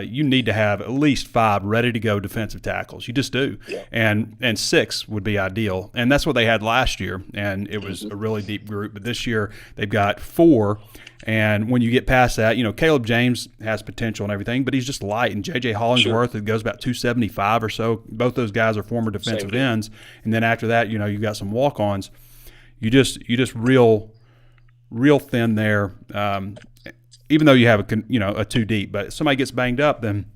you need to have at least 5 ready-to-go defensive tackles. You just do. Yeah. And 6 would be ideal. And that's what they had last year, and it was a really deep group. But this year they've got 4. And when you get past that, Caleb James has potential and everything, but he's just light. And J.J. Hollingsworth, it goes about 275 or so. Both those guys are former defensive ends. And then after that, you've got some walk-ons. You just real thin there. Even though you have a 2 deep, but if somebody gets banged up, then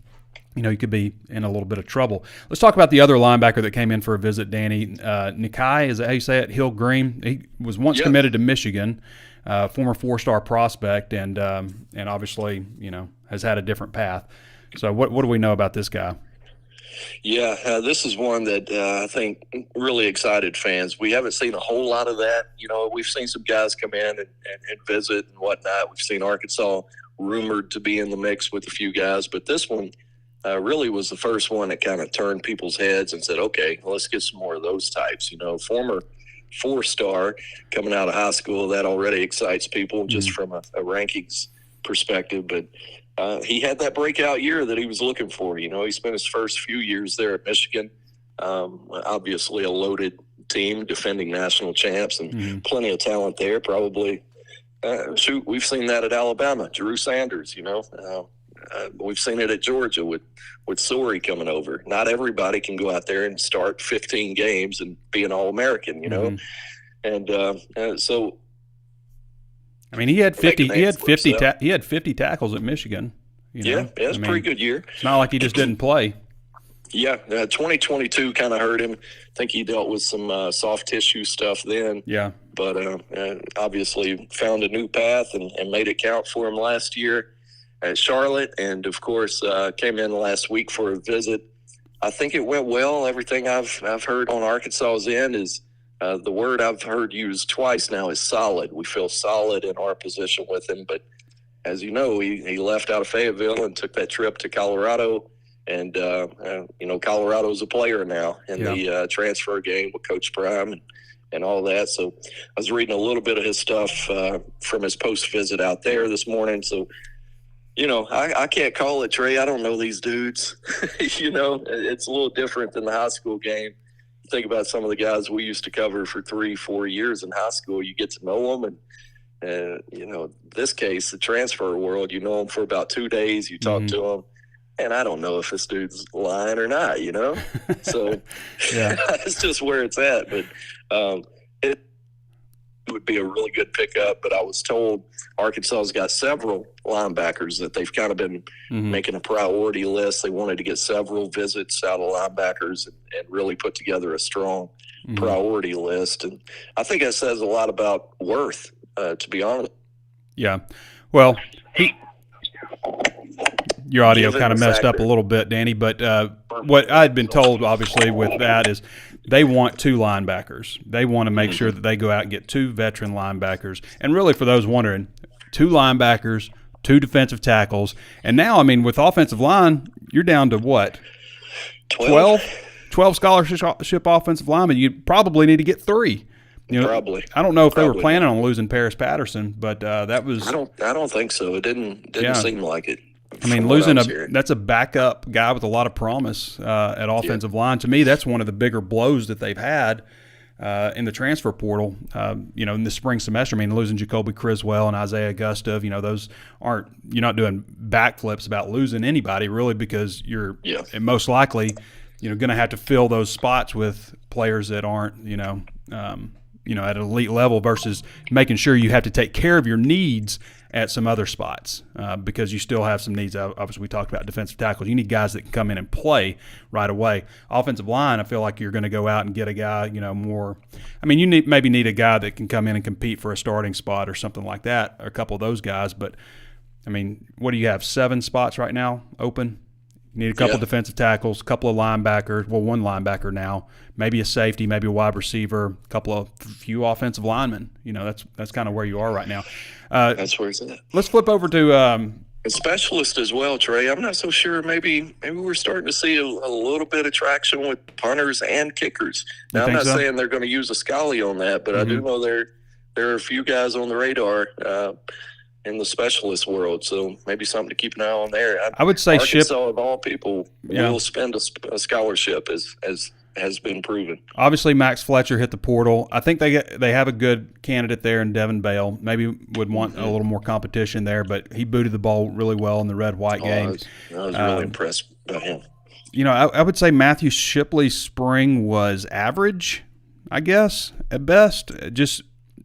you could be in a little bit of trouble. Let's talk about the other linebacker that came in for a visit, Danny. Nikai, is that how you say it? Hill Green. He was once committed to Michigan, former 4-star prospect, and obviously has had a different path. So what do we know about this guy? Yeah, this is one that I think really excited fans. We haven't seen a whole lot of that. We've seen some guys come in and visit and whatnot. We've seen Arkansas rumored to be in the mix with a few guys, but this one really was the first one that kind of turned people's heads and said, okay, let's get some more of those types. Former 4-star coming out of high school, that already excites people just from a rankings perspective. But he had that breakout year that he was looking for. He spent his first few years there at Michigan. Obviously a loaded team, defending national champs, and plenty of talent there. Probably, we've seen that at Alabama. Drew Sanders, we've seen it at Georgia with Sori coming over. Not everybody can go out there and start 15 games and be an All-American, and so. I mean, he had 50. He had 50. He had 50 tackles at Michigan. It's a pretty good year. It's not like he just didn't play. Yeah, 2022 kind of hurt him. I think he dealt with some soft tissue stuff then. Yeah, but obviously found a new path and made it count for him last year at Charlotte, and of course came in last week for a visit. I think it went well. Everything I've heard on Arkansas's end is. The word I've heard used twice now is solid. We feel solid in our position with him. But as you know, he left out of Fayetteville and took that trip to Colorado. And, Colorado's a player now in the transfer game with Coach Prime and all that. So I was reading a little bit of his stuff from his post-visit out there this morning. So, I can't call it, Trey. I don't know these dudes. It's a little different than the high school game. Think about some of the guys we used to cover for 3-4 years in high school. You get to know them, and this case, the transfer world, you know them for about 2 days. You talk to them, and I don't know if this dude's lying or not. So it's just where it's at. But it would be a really good pickup. But I was told Arkansas's got several linebackers that they've kind of been making a priority list. They wanted to get several visits out of linebackers and really put together a strong priority list. And I think that says a lot about Worth, to be honest. Yeah. Well, your audio kind of messed up a little bit, Danny, but what I had been told, obviously, with that is they want 2 linebackers. They want to make sure that they go out and get 2 veteran linebackers. And really, for those wondering, 2 linebackers, 2 defensive tackles. And now, I mean, with offensive line, you're down to what? 12 scholarship offensive linemen. You probably need to get 3. Probably. I don't know if they were planning on losing Paris Patterson, but that was. I don't think so. It didn't seem like it. I mean, losing that's a backup guy with a lot of promise at offensive line. To me, that's one of the bigger blows that they've had in the transfer portal. In the spring semester. I mean, losing Jacoby Criswell and Isaiah Gustave. Those you're not doing backflips about losing anybody really, because you're most likely going to have to fill those spots with players that aren't at an elite level versus making sure you have to take care of your needs at some other spots because you still have some needs. Obviously, we talked about defensive tackles. You need guys that can come in and play right away. Offensive line, I feel like you're going to go out and get a guy, more. I mean, you maybe need a guy that can come in and compete for a starting spot or something like that, or a couple of those guys. But, I mean, what do you have, 7 spots right now open? You need a couple of defensive tackles, a couple of linebackers, one linebacker now, maybe a safety, maybe a wide receiver, a few offensive linemen. That's kind of where you are right now. That's where it's at. Let's flip over to a specialist as well, Trey. I'm not so sure. Maybe we're starting to see a little bit of traction with punters and kickers. Now, I'm not saying they're going to use a Scully on that, but I do know there are a few guys on the radar in the specialist world, so maybe something to keep an eye on there. I would say Arkansas, of all people, will spend a scholarship, as has been proven. Obviously, Max Fletcher hit the portal. I think they have a good candidate there in Devin Bale. Maybe would want a little more competition there, but he booted the ball really well in the red-white game. I was really impressed by him. I would say Matthew Shipley's spring was average, I guess, at best.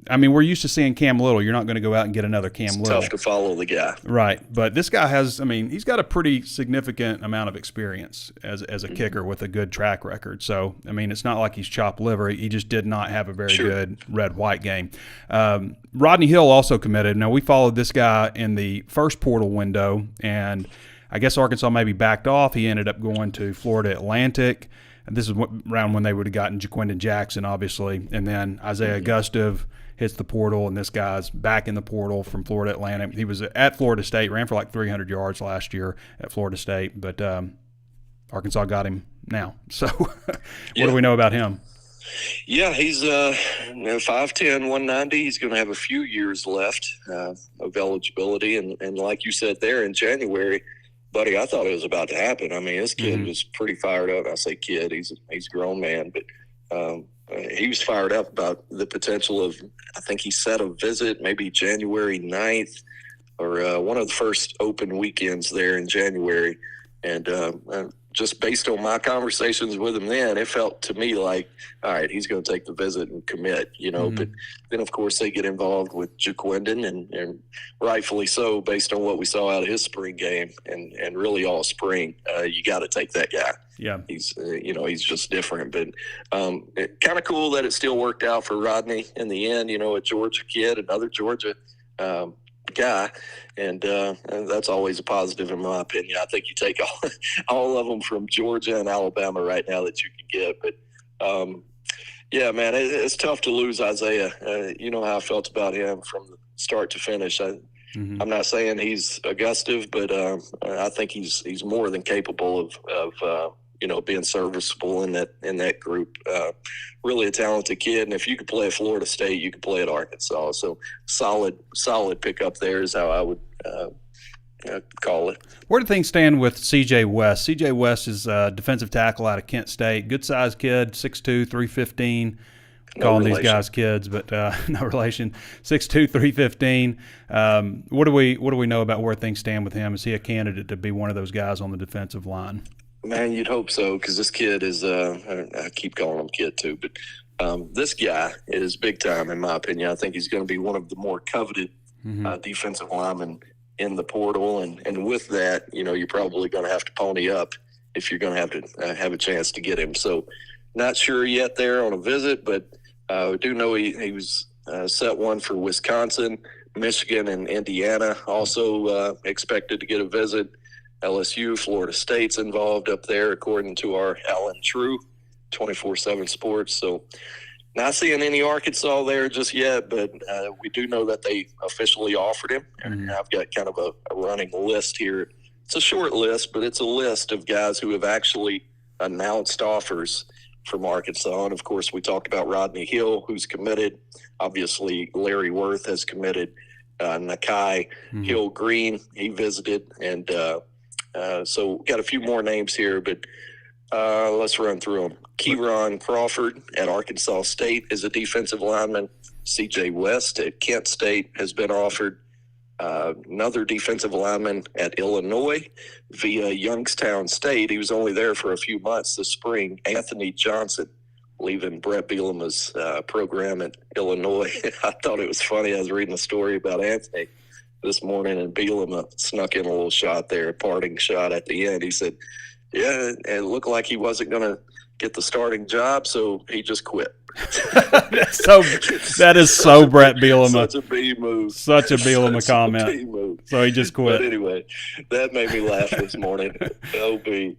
We're used to seeing Cam Little. You're not going to go out and get another Cam Little. Tough to follow the guy. Right. But this guy he's got a pretty significant amount of experience as a kicker with a good track record. So, it's not like he's chopped liver. He just did not have a very good red-white game. Rodney Hill also committed. Now, we followed this guy in the first portal window, and I guess Arkansas maybe backed off. He ended up going to Florida Atlantic. And this is around when they would have gotten Jaquindon Jackson, obviously. And then Isaiah Gustav hits the portal, and this guy's back in the portal from Florida Atlantic. He was at Florida State, ran for like 300 yards last year at Florida State, but Arkansas got him now. So what do we know about him? Yeah, he's 5'10", 190. He's going to have a few years left of eligibility, and like you said there in January, buddy, I thought it was about to happen. This kid was pretty fired up. I say kid, he's a grown man, but he was fired up about the potential of, I think he set a visit maybe January 9th or one of the first open weekends there in January. And just based on my conversations with him then, it felt to me like, all right, he's going to take the visit and commit, But then, of course, they get involved with Jaquindon, and rightfully so based on what we saw out of his spring game and really all spring. You got to take that guy. Yeah. He's, he's just different. But kind of cool that it still worked out for Rodney in the end, a Georgia kid, another Georgia guy, and that's always a positive in my opinion. I think you take all of them from Georgia and Alabama right now that you can get, but yeah, man, it's tough to lose Isaiah. You know how I felt about him from the start to finish. I'm not saying he's a Gustav, but I think he's more than capable of being serviceable in that group. Really a talented kid, and if you could play at Florida State, you could play at Arkansas. So solid pickup there is how I would call it. Where do things stand with C.J. West? C.J. West is a defensive tackle out of Kent State. Good-sized kid, 6'2", 315. Calling these guys kids, but no relation. 6'2", 315. What do we know about where things stand with him? Is he a candidate to be one of those guys on the defensive line? Man, you'd hope so, because this kid is I keep calling him kid too, but this guy is big time in my opinion. I think he's going to be one of the more coveted defensive linemen in the portal, and with that, you're probably going to have to pony up if you're going to have to have a chance to get him. So not sure yet there on a visit, but we do know he was set one for Wisconsin, Michigan, and Indiana. Also expected to get a visit. LSU, Florida State's involved up there, according to our Alan True, 24/7 Sports. So not seeing any Arkansas there just yet, but we do know that they officially offered him. And I've got kind of a running list here. It's a short list, but it's a list of guys who have actually announced offers from Arkansas. And, of course, we talked about Rodney Hill, who's committed. Obviously, Larry Worth has committed. Nakai Hill-Green, he visited. And so got a few more names here, but let's run through them. Kieron Crawford at Arkansas State is a defensive lineman. C.J. West at Kent State has been offered. Another defensive lineman at Illinois via Youngstown State. He was only there for a few months this spring. Anthony Johnson leaving Brett Bielema's program at Illinois. I thought it was funny. I was reading a story about Anthony this morning, and Bielema snuck in a little shot there, a parting shot at the end. He said, yeah, it looked like he wasn't going to get the starting job, so he just quit. That is so Brett Bielema. Such a B move. Such a Bielema comment. Move. So he just quit. But anyway, that made me laugh this morning. OB.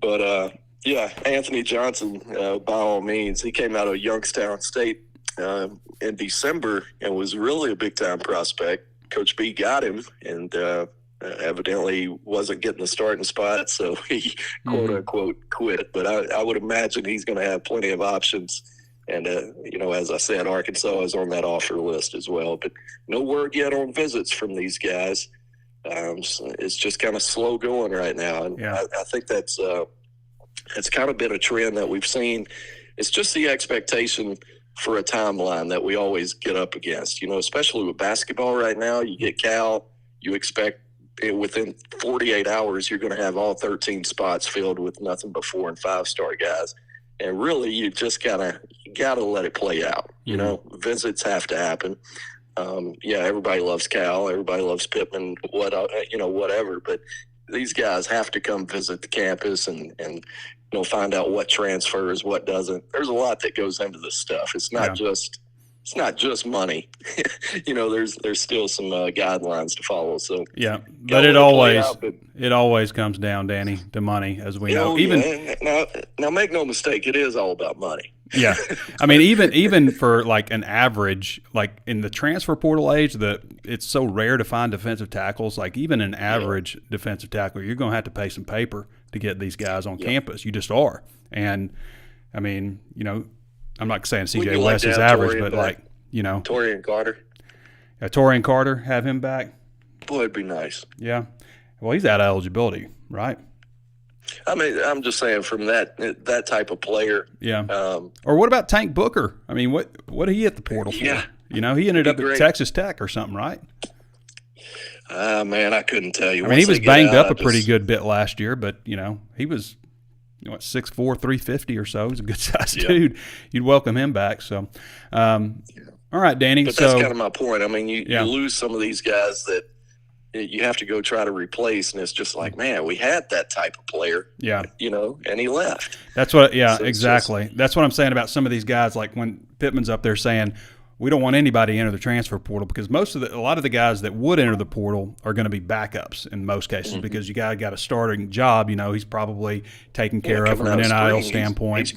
But, yeah, Anthony Johnson, by all means, he came out of Youngstown State in December and was really a big-time prospect. Coach B got him, and evidently wasn't getting the starting spot, so he quote-unquote quit. But I would imagine he's going to have plenty of options. And, as I said, Arkansas is on that offer list as well. But no word yet on visits from these guys. So it's just kind of slow going right now. And I think that's kind of been a trend that we've seen. It's just the expectation for a timeline that we always get up against, especially with basketball right now. You get Cal, you expect within 48 hours, you're going to have all 13 spots filled with nothing but 4- and 5-star guys. And really, you just got to let it play out. Visits have to happen. Everybody loves Cal, everybody loves Pittman, whatever. But these guys have to come visit the campus and find out what transfers, what doesn't. There's a lot that goes into this stuff. It's not just money. There's still some guidelines to follow. So but it always comes down, Danny, to money, as we know. Now make no mistake, it is all about money. Yeah, I mean, even for like an average, like in the transfer portal age, that it's so rare to find defensive tackles. Like even an average defensive tackle, you're going to have to pay some paper to get these guys on campus. You just are. And I mean, I'm not saying C.J. West is average, but Torian Carter. Torian Carter, have him back. Boy, it'd be nice. Yeah. Well, he's out of eligibility, right? I mean, I'm just saying from that type of player. Yeah. Or what about Tank Booker? I mean, what did he hit the portal for? Yeah. He ended up at Texas Tech or something, right? Man, I couldn't tell you. I mean, he was banged up a pretty good bit last year, but, he was, 6'4", 350 or so. He's a good-sized dude. You'd welcome him back. So, all right, Danny. But that's kind of my point. I mean, you lose some of these guys that you have to go try to replace, and it's just like, man, we had that type of player. Yeah. And he left. That's what. Yeah, so exactly. That's what I'm saying about some of these guys. Like when Pittman's up there saying, we don't want anybody to enter the transfer portal, because a lot of the guys that would enter the portal are going to be backups in most cases, because you got a starting job. He's probably taken care of from an NIL standpoint.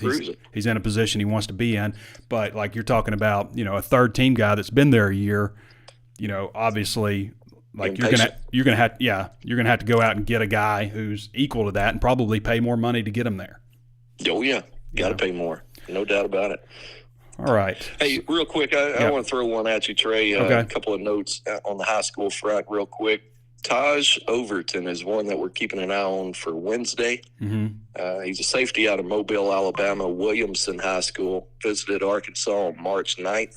He's in a position he wants to be in. But like you're talking about, a third team guy that's been there a year, obviously, like you're gonna have to go out and get a guy who's equal to that, and probably pay more money to get him there. Oh yeah, got to pay more, no doubt about it. All right. Hey, real quick, I want to throw one at you, Trey. Okay. A couple of notes on the high school front real quick. Taj Overton is one that we're keeping an eye on for Wednesday. Mm-hmm. He's a safety out of Mobile, Alabama. Williamson High School visited Arkansas on March 9th.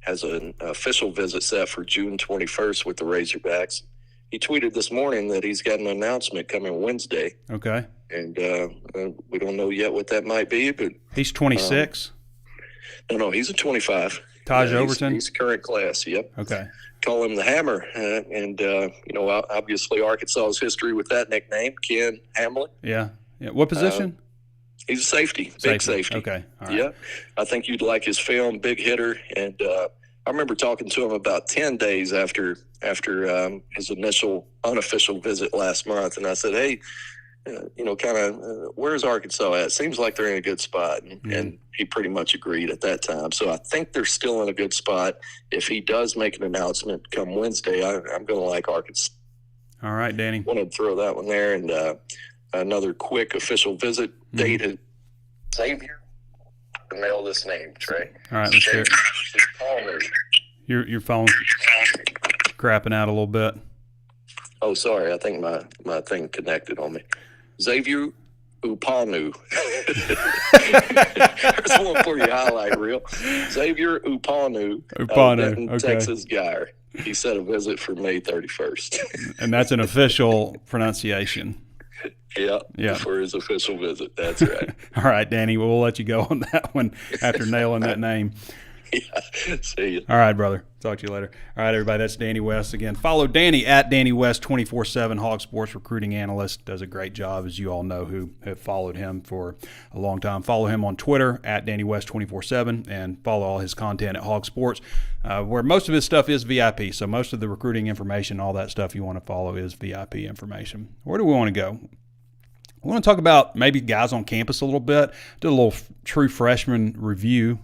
Has an official visit set for June 21st with the Razorbacks. He tweeted this morning that he's got an announcement coming Wednesday. Okay. And we don't know yet what that might be, but he's 26. No, he's a 25. Taj Overton? He's current class, yep. Okay. Call him the Hammer. And obviously Arkansas's history with that nickname, Ken Hamlin. Yeah. What position? He's a safety, big safety. Okay. All right. Yeah. I think you'd like his film, big hitter. And I remember talking to him about 10 days after his initial unofficial visit last month. And I said, hey, where's Arkansas at? Seems like they're in a good spot. And he pretty much agreed at that time. So I think they're still in a good spot. If he does make an announcement come Wednesday, I'm going to like Arkansas. All right, Danny. Wanted to throw that one there. And another quick official visit date is Xavier. Mail this name, Trey. All right, let's hear it. Your phone's crapping out a little bit. Oh, sorry. I think my thing connected on me. Xavier Upanu. There's one for you, highlight reel. Xavier Upanu. Okay. Texas guy. He set a visit for May 31st. And that's an official pronunciation. Yeah, for his official visit. That's right. All right, Danny, we'll let you go on that one after nailing that name. Yeah, see you. All right, brother. Talk to you later. All right, everybody, that's Danny West. Again, follow Danny at Danny West 24/7, HawgSports recruiting analyst. Does a great job, as you all know who have followed him for a long time. Follow him on Twitter at Danny West 24/7 and follow all his content at HawgSports, where most of his stuff is VIP. So most of the recruiting information, all that stuff you want to follow is VIP information. Where do we want to go? We want to talk about maybe guys on campus a little bit. Did a little true freshman review,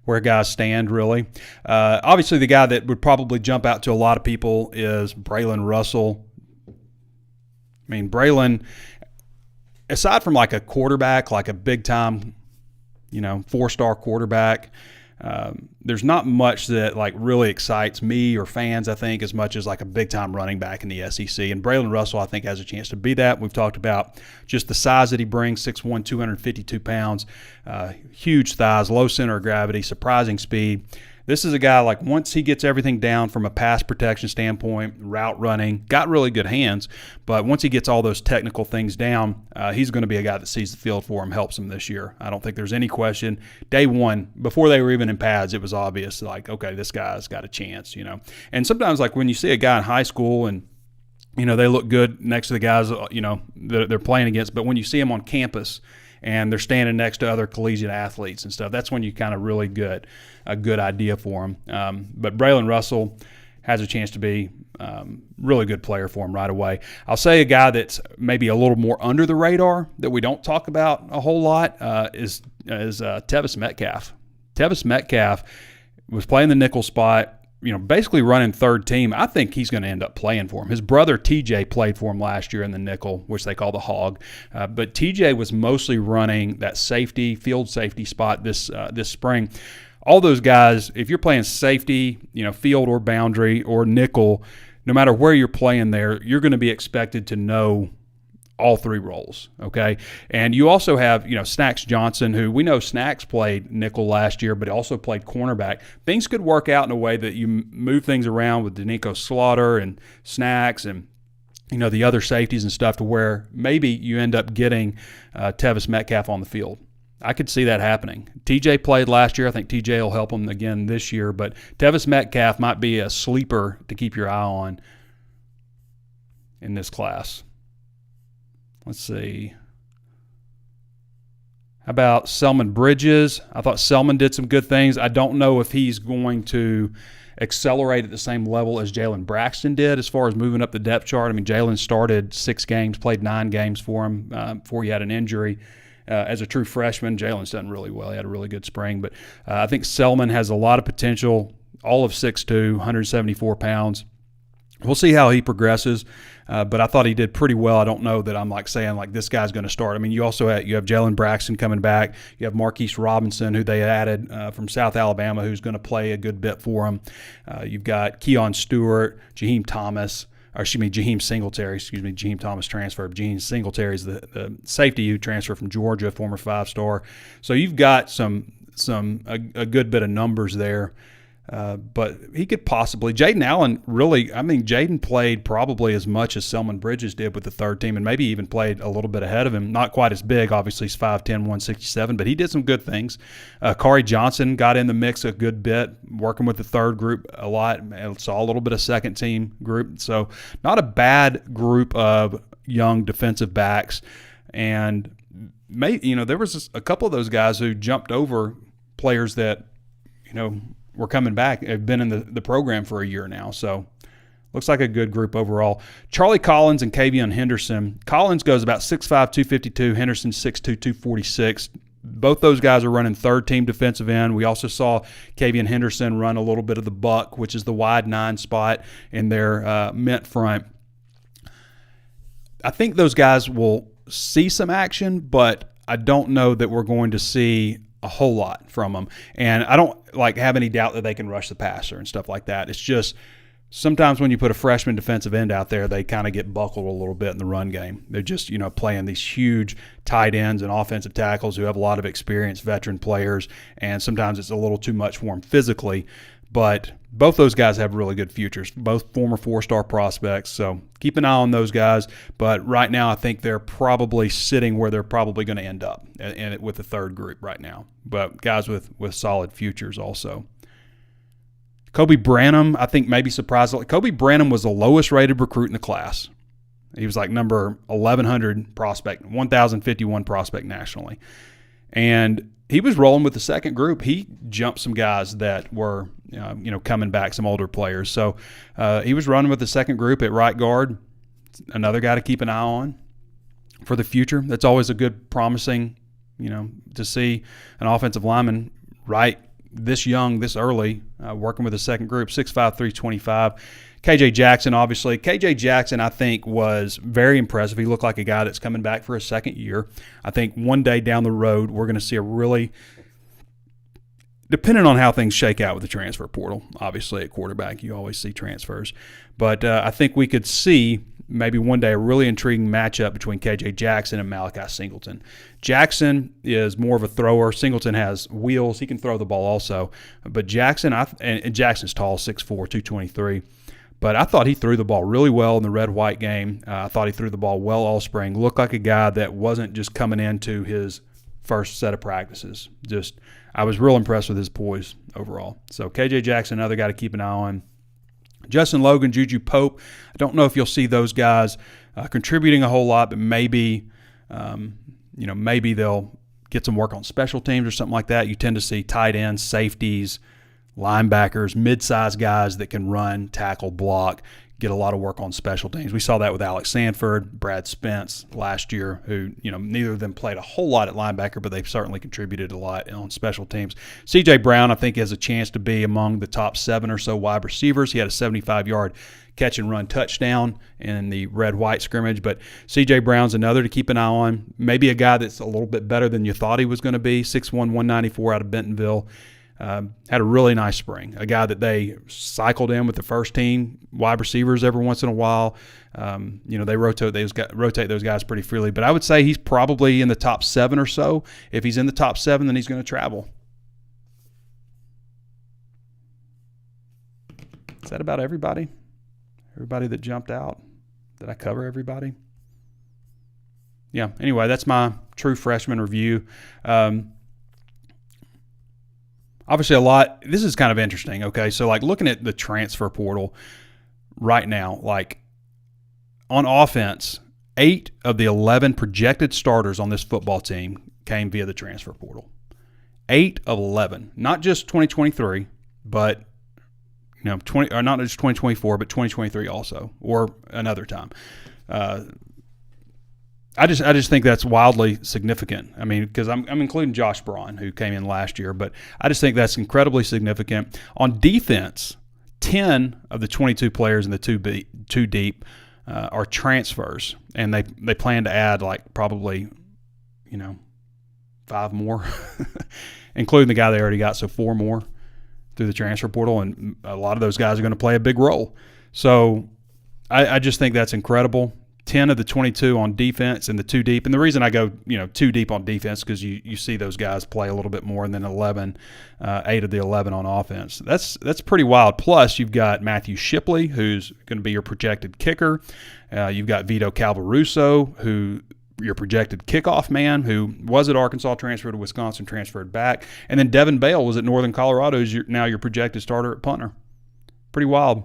where guys stand, really. Obviously, the guy that would probably jump out to a lot of people is Braylon Russell. I mean, Braylon, aside from like a quarterback, like a big-time, 4-star quarterback, there's not much that like really excites me or fans, I think, as much as like a big-time running back in the SEC. And Braylon Russell, I think, has a chance to be that. We've talked about just the size that he brings, 6'1", 252 pounds, huge thighs, low center of gravity, surprising speed. This is a guy, like, once he gets everything down from a pass protection standpoint, route running, got really good hands, but once he gets all those technical things down, he's going to be a guy that sees the field for him, helps him this year. I don't think there's any question. Day one, before they were even in pads, it was obvious, like, okay, this guy's got a chance, And sometimes, like, when you see a guy in high school and, they look good next to the guys, that they're playing against, but when you see them on campus and they're standing next to other collegiate athletes and stuff, that's when you kind of really get a good idea for him. But Braylon Russell has a chance to be really good player for him right away. I'll say a guy that's maybe a little more under the radar that we don't talk about a whole lot is Tevis Metcalf. Tevis Metcalf was playing the nickel spot, basically running third team. I think he's going to end up playing for him. His brother TJ played for him last year in the nickel, which they call the hog. But TJ was mostly running that field safety spot this spring. All those guys, if you're playing safety, field or boundary or nickel, no matter where you're playing there, you're going to be expected to know all three roles, okay? And you also have, Snacks Johnson, who we know Snacks played nickel last year, but also played cornerback. Things could work out in a way that you move things around with Danico Slaughter and Snacks and, the other safeties and stuff, to where maybe you end up getting Tevis Metcalf on the field. I could see that happening. TJ played last year. I think TJ will help him again this year, but Tevis Metcalf might be a sleeper to keep your eye on in this class. Let's see. How about Selman Bridges? I thought Selman did some good things. I don't know if he's going to accelerate at the same level as Jalen Braxton did as far as moving up the depth chart. I mean, Jalen started 6 games, played 9 games for him before he had an injury. As a true freshman, Jalen's done really well. He had a really good spring. But I think Selman has a lot of potential, all of 6'2", 174 pounds. We'll see how he progresses, but I thought he did pretty well. I don't know that I'm saying this guy's going to start. I mean, you have Jalen Braxton coming back. You have Marquise Robinson, who they added from South Alabama, who's going to play a good bit for him. You've got Keon Stewart, Jaheim Singletary. Jaheim Thomas transferred. Jaheim Singletary is the safety who transferred from Georgia, former 5-star. So you've got a good bit of numbers there. But he could possibly – Jaden Allen Jaden played probably as much as Selman Bridges did with the third team, and maybe even played a little bit ahead of him. Not quite as big, obviously he's 5'10", 167, but he did some good things. Kari Johnson got in the mix a good bit, working with the third group a lot. Saw a little bit of second team group. So not a bad group of young defensive backs. And there was a couple of those guys who jumped over players that, we're coming back, have been in the program for a year now. So looks like a good group overall. Charlie Collins and Kavion Henderson. Collins goes about 6'5", 252. Henderson 6'2", 246. Both those guys are running third-team defensive end. We also saw Kavion Henderson run a little bit of the buck, which is the wide 9 spot in their mint front. I think those guys will see some action, but I don't know that we're going to see a whole lot from them. And I don't have any doubt that they can rush the passer and stuff like that. It's just sometimes when you put a freshman defensive end out there, they kind of get buckled a little bit in the run game. They're just, playing these huge tight ends and offensive tackles who have a lot of experience, veteran players, and sometimes it's a little too much for them physically. But both those guys have really good futures, both former 4-star prospects. So keep an eye on those guys. But right now, I think they're probably sitting where they're probably going to end up with the third group right now. But guys with solid futures also. Kobe Branham, I think maybe surprisingly. Kobe Branham was the lowest rated recruit in the class. He was like number 1,100 prospect, 1,051 prospect nationally. And he was rolling with the second group. He jumped some guys that were, coming back, some older players. So he was running with the second group at right guard. Another guy to keep an eye on for the future. That's always a good promising, to see an offensive lineman right this young, this early, working with the second group, 6'5", 325. KJ Jackson, obviously. KJ Jackson, I think, was very impressive. He looked like a guy that's coming back for a second year. I think one day down the road, we're going to see a really, depending on how things shake out with the transfer portal, obviously at quarterback, you always see transfers. But I think we could see maybe one day a really intriguing matchup between KJ Jackson and Malachi Singleton. Jackson is more of a thrower. Singleton has wheels. He can throw the ball also. But Jackson, and Jackson's tall, 6'4", 223. But I thought he threw the ball really well in the red-white game. I thought he threw the ball well all spring. Looked like a guy that wasn't just coming into his first set of practices. I was real impressed with his poise overall. So KJ Jackson, another guy to keep an eye on. Justin Logan, Juju Pope. I don't know if you'll see those guys contributing a whole lot, but maybe they'll get some work on special teams or something like that. You tend to see tight ends, safeties, linebackers, mid-sized guys that can run, tackle, block, get a lot of work on special teams. We saw that with Alex Sanford, Brad Spence last year, who, neither of them played a whole lot at linebacker, but they've certainly contributed a lot on special teams. C.J. Brown, I think, has a chance to be among the top 7 or so wide receivers. He had a 75-yard catch-and-run touchdown in the red-white scrimmage, but C.J. Brown's another to keep an eye on. Maybe a guy that's a little bit better than you thought he was going to be, 6'1", 194 out of Bentonville. Had a really nice spring. A guy that they cycled in with the first team wide receivers every once in a while. They rotate those guys pretty freely. But I would say he's probably in the top 7 or so. If he's in the top 7, then he's going to travel. Is that about everybody? Everybody that jumped out? Did I cover everybody? Yeah. Anyway, that's my true freshman review. Obviously, this is kind of interesting, okay? So, looking at the transfer portal right now, on offense, 8 of the 11 projected starters on this football team came via the transfer portal. 8 of 11. Not just 2023, but, not just 2024, but 2023 also, or another time. I just think that's wildly significant. I mean, because I'm including Josh Braun, who came in last year, but I just think that's incredibly significant. On defense, 10 of the 22 players in the two deep are transfers, and they plan to add probably 5 more, including the guy they already got, so 4 more through the transfer portal, and a lot of those guys are going to play a big role. So I just think that's incredible. 10 of the 22 on defense and the 2 deep. And the reason I go, 2 deep on defense because you see those guys play a little bit more, and then 8 of the 11 on offense. That's pretty wild. Plus, you've got Matthew Shipley, who's going to be your projected kicker. You've got Vito Calvaruso, who your projected kickoff man, who was at Arkansas, transferred to Wisconsin, transferred back. And then Devin Bale was at Northern Colorado, who's now your projected starter at punter. Pretty wild.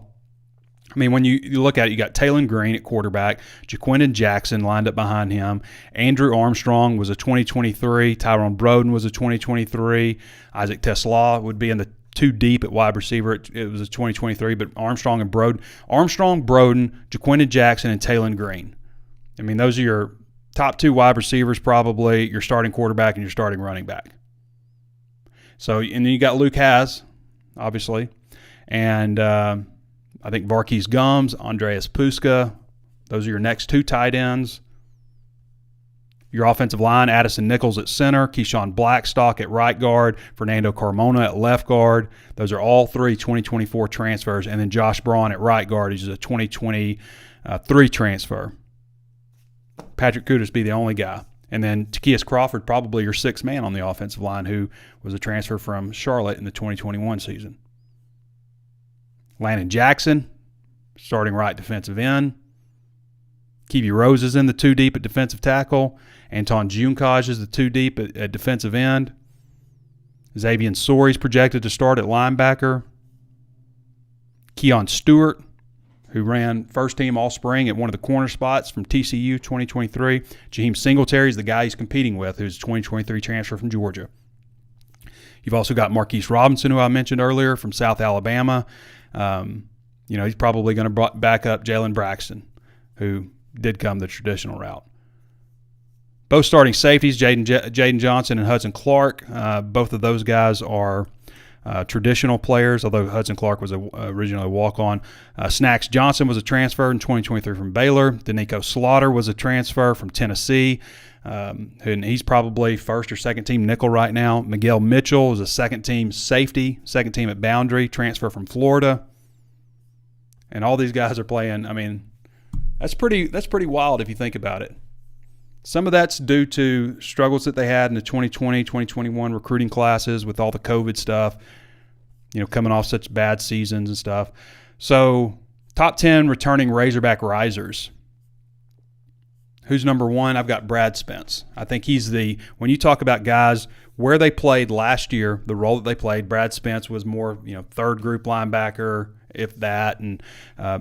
I mean, when you look at it, you got Taylon Green at quarterback, Jaquindon Jackson lined up behind him, Andrew Armstrong was a 2023, Tyrone Broden was a 2023, Isaac TeSlaa would be in the 2 deep at wide receiver. It was a 2023, but Armstrong, Broden, Jaquindon Jackson, and Taylon Green. I mean, those are your top 2 wide receivers probably, your starting quarterback, and your starting running back. So, and then you got Luke Haas, obviously, and I think Varkey's Gums, Andreas Puska. Those are your next 2 tight ends. Your offensive line, Addison Nichols at center, Keyshawn Blackstock at right guard, Fernando Carmona at left guard. Those are all 3 2024 transfers. And then Josh Braun at right guard is a 2023 transfer. Patrick Kudus be the only guy. And then Takias Crawford, probably your 6th man on the offensive line, who was a transfer from Charlotte in the 2021 season. Landon Jackson, starting right defensive end. Kiwi Rose is in the 2 deep at defensive tackle. Anton Junkaj is the 2 deep at defensive end. Xavier Sori's projected to start at linebacker. Keon Stewart, who ran first team all spring at one of the corner spots from TCU 2023. Jaheim Singletary is the guy he's competing with, who's a 2023 transfer from Georgia. You've also got Marquise Robinson, who I mentioned earlier, from South Alabama. He's probably going to back up Jalen Braxton, who did come the traditional route. Both starting safeties, Jaden Johnson and Hudson Clark. Both of those guys are traditional players, although Hudson Clark was originally a walk-on. Snacks Johnson was a transfer in 2023 from Baylor. Danico Slaughter was a transfer from Tennessee. And he's probably first or second team nickel right now. Miguel Mitchell is a second team safety, second team at boundary, transfer from Florida. And all these guys are playing. I mean, that's pretty wild if you think about it. Some of that's due to struggles that they had in the 2020, 2021 recruiting classes with all the COVID stuff, coming off such bad seasons and stuff. So, top 10 returning Razorback risers. Who's number one? I've got Brad Spence. I think he's when you talk about guys where they played last year, the role that they played, Brad Spence was more, third group linebacker, if that, and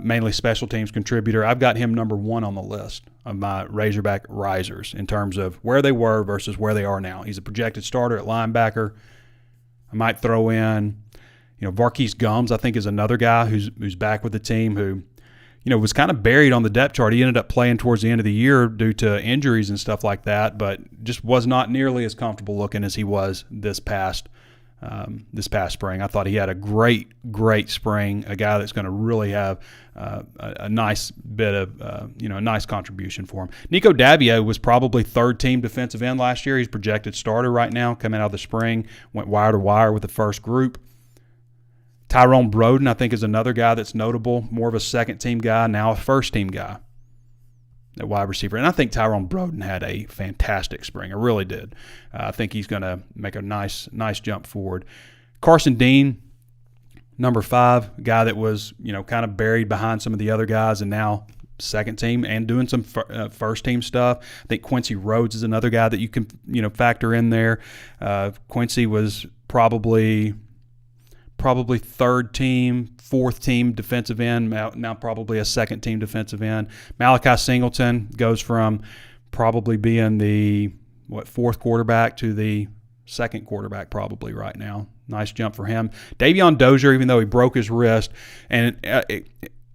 mainly special teams contributor. I've got him number one on the list of my Razorback risers in terms of where they were versus where they are now. He's a projected starter at linebacker. I might throw in, Varkese Gums, I think, is another guy who's back with the team who, was kind of buried on the depth chart. He ended up playing towards the end of the year due to injuries and stuff like that, but just was not nearly as comfortable looking as he was this past spring. I thought he had a great spring, a guy that's going to really have a nice bit of, a nice contribution for him. Nico Davio was probably third team defensive end last year. He's projected starter right now, coming out of the spring, went wire to wire with the first group. Tyrone Broden, I think, is another guy that's notable, more of a second-team guy, now a first-team guy at wide receiver. And I think Tyrone Broden had a fantastic spring. I really did. I think he's going to make a nice jump forward. Carson Dean, number 5, a guy that was, kind of buried behind some of the other guys and now second team and doing some first-team stuff. I think Quincy Rhodes is another guy that you can, factor in there. Quincy was probably third team, fourth team defensive end, now probably a second team defensive end. Malachi Singleton goes from probably being the fourth quarterback to the second quarterback probably right now. Nice jump for him. Davion Dozier, even though he broke his wrist, and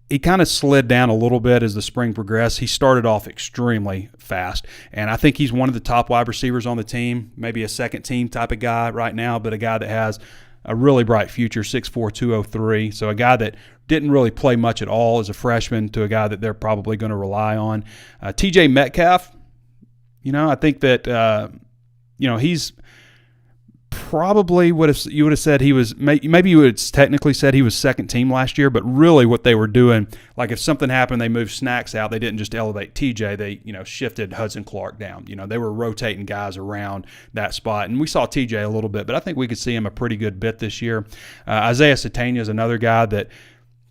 he kind of slid down a little bit as the spring progressed. He started off extremely fast, and I think he's one of the top wide receivers on the team, maybe a second team type of guy right now, but a guy that has a really bright future, 6'4", 203. So a guy that didn't really play much at all as a freshman to a guy that they're probably going to rely on. TJ Metcalf, I think that, he's probably you would have said he was, maybe you would have technically said he was second team last year, but really what they were doing, like if something happened, they moved Snacks out, they didn't just elevate TJ, they, shifted Hudson Clark down. They were rotating guys around that spot. And we saw TJ a little bit, but I think we could see him a pretty good bit this year. Isaiah Satania is another guy that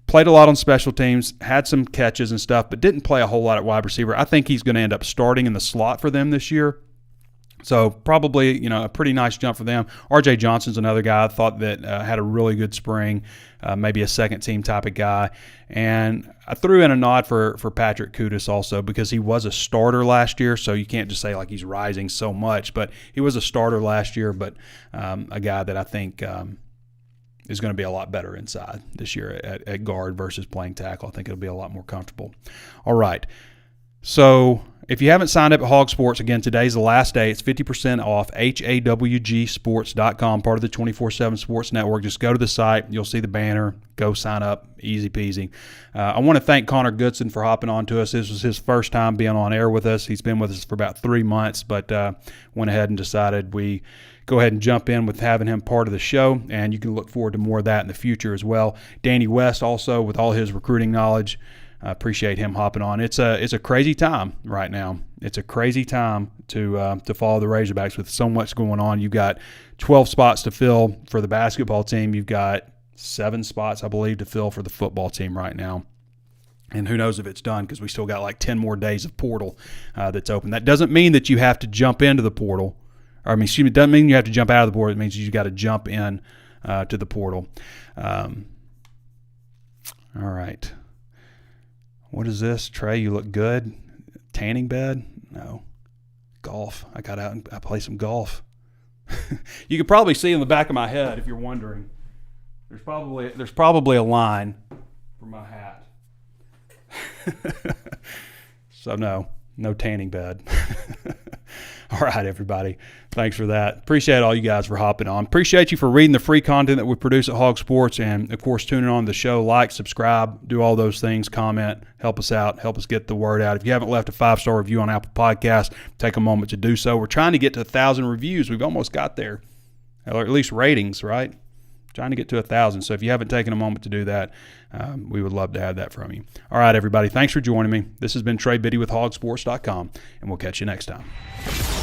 played a lot on special teams, had some catches and stuff, but didn't play a whole lot at wide receiver. I think he's going to end up starting in the slot for them this year. So probably, a pretty nice jump for them. R.J. Johnson's another guy I thought that had a really good spring, maybe a second-team type of guy. And I threw in a nod for Patrick Kudus also because he was a starter last year, so you can't just say like he's rising so much. But he was a starter last year, but a guy that I think is going to be a lot better inside this year at guard versus playing tackle. I think it'll be a lot more comfortable. All right. So if you haven't signed up at HawgSports, again, today's the last day. It's 50% off, HAWGsports.com, part of the 24/7 Sports Network. Just go to the site. You'll see the banner. Go sign up. Easy peasy. I want to thank Connor Goodson for hopping on to us. This was his first time being on air with us. He's been with us for about 3 months, but went ahead and decided we go ahead and jump in with having him part of the show, and you can look forward to more of that in the future as well. Danny West also, with all his recruiting knowledge, I appreciate him hopping on. It's a crazy time right now. It's a crazy time to follow the Razorbacks with so much going on. You've got 12 spots to fill for the basketball team. You've got 7 spots, I believe, to fill for the football team right now. And who knows if it's done, because we still got like 10 more days of portal that's open. That doesn't mean that you have to jump into the portal. Or, I mean, excuse me, it doesn't mean you have to jump out of the portal. It means you got to jump in to the portal. All right. What is this? Trey, you look good. Tanning bed? No. Golf. I got out and I played some golf. You can probably see in the back of my head, if you're wondering, there's probably a line for my hat. So no tanning bed. All right, everybody. Thanks for that. Appreciate all you guys for hopping on. Appreciate you for reading the free content that we produce at HawgSports, and of course tuning on the show. Like, subscribe, do all those things, comment, help us out, help us get the word out. If you haven't left a 5-star review on Apple Podcasts, take a moment to do so. We're trying to get to 1,000 reviews. We've almost got there, or at least ratings, right? Trying to get to 1,000. So if you haven't taken a moment to do that, we would love to have that from you. All right, everybody. Thanks for joining me. This has been Trey Biddy with HawgSports.com, and we'll catch you next time.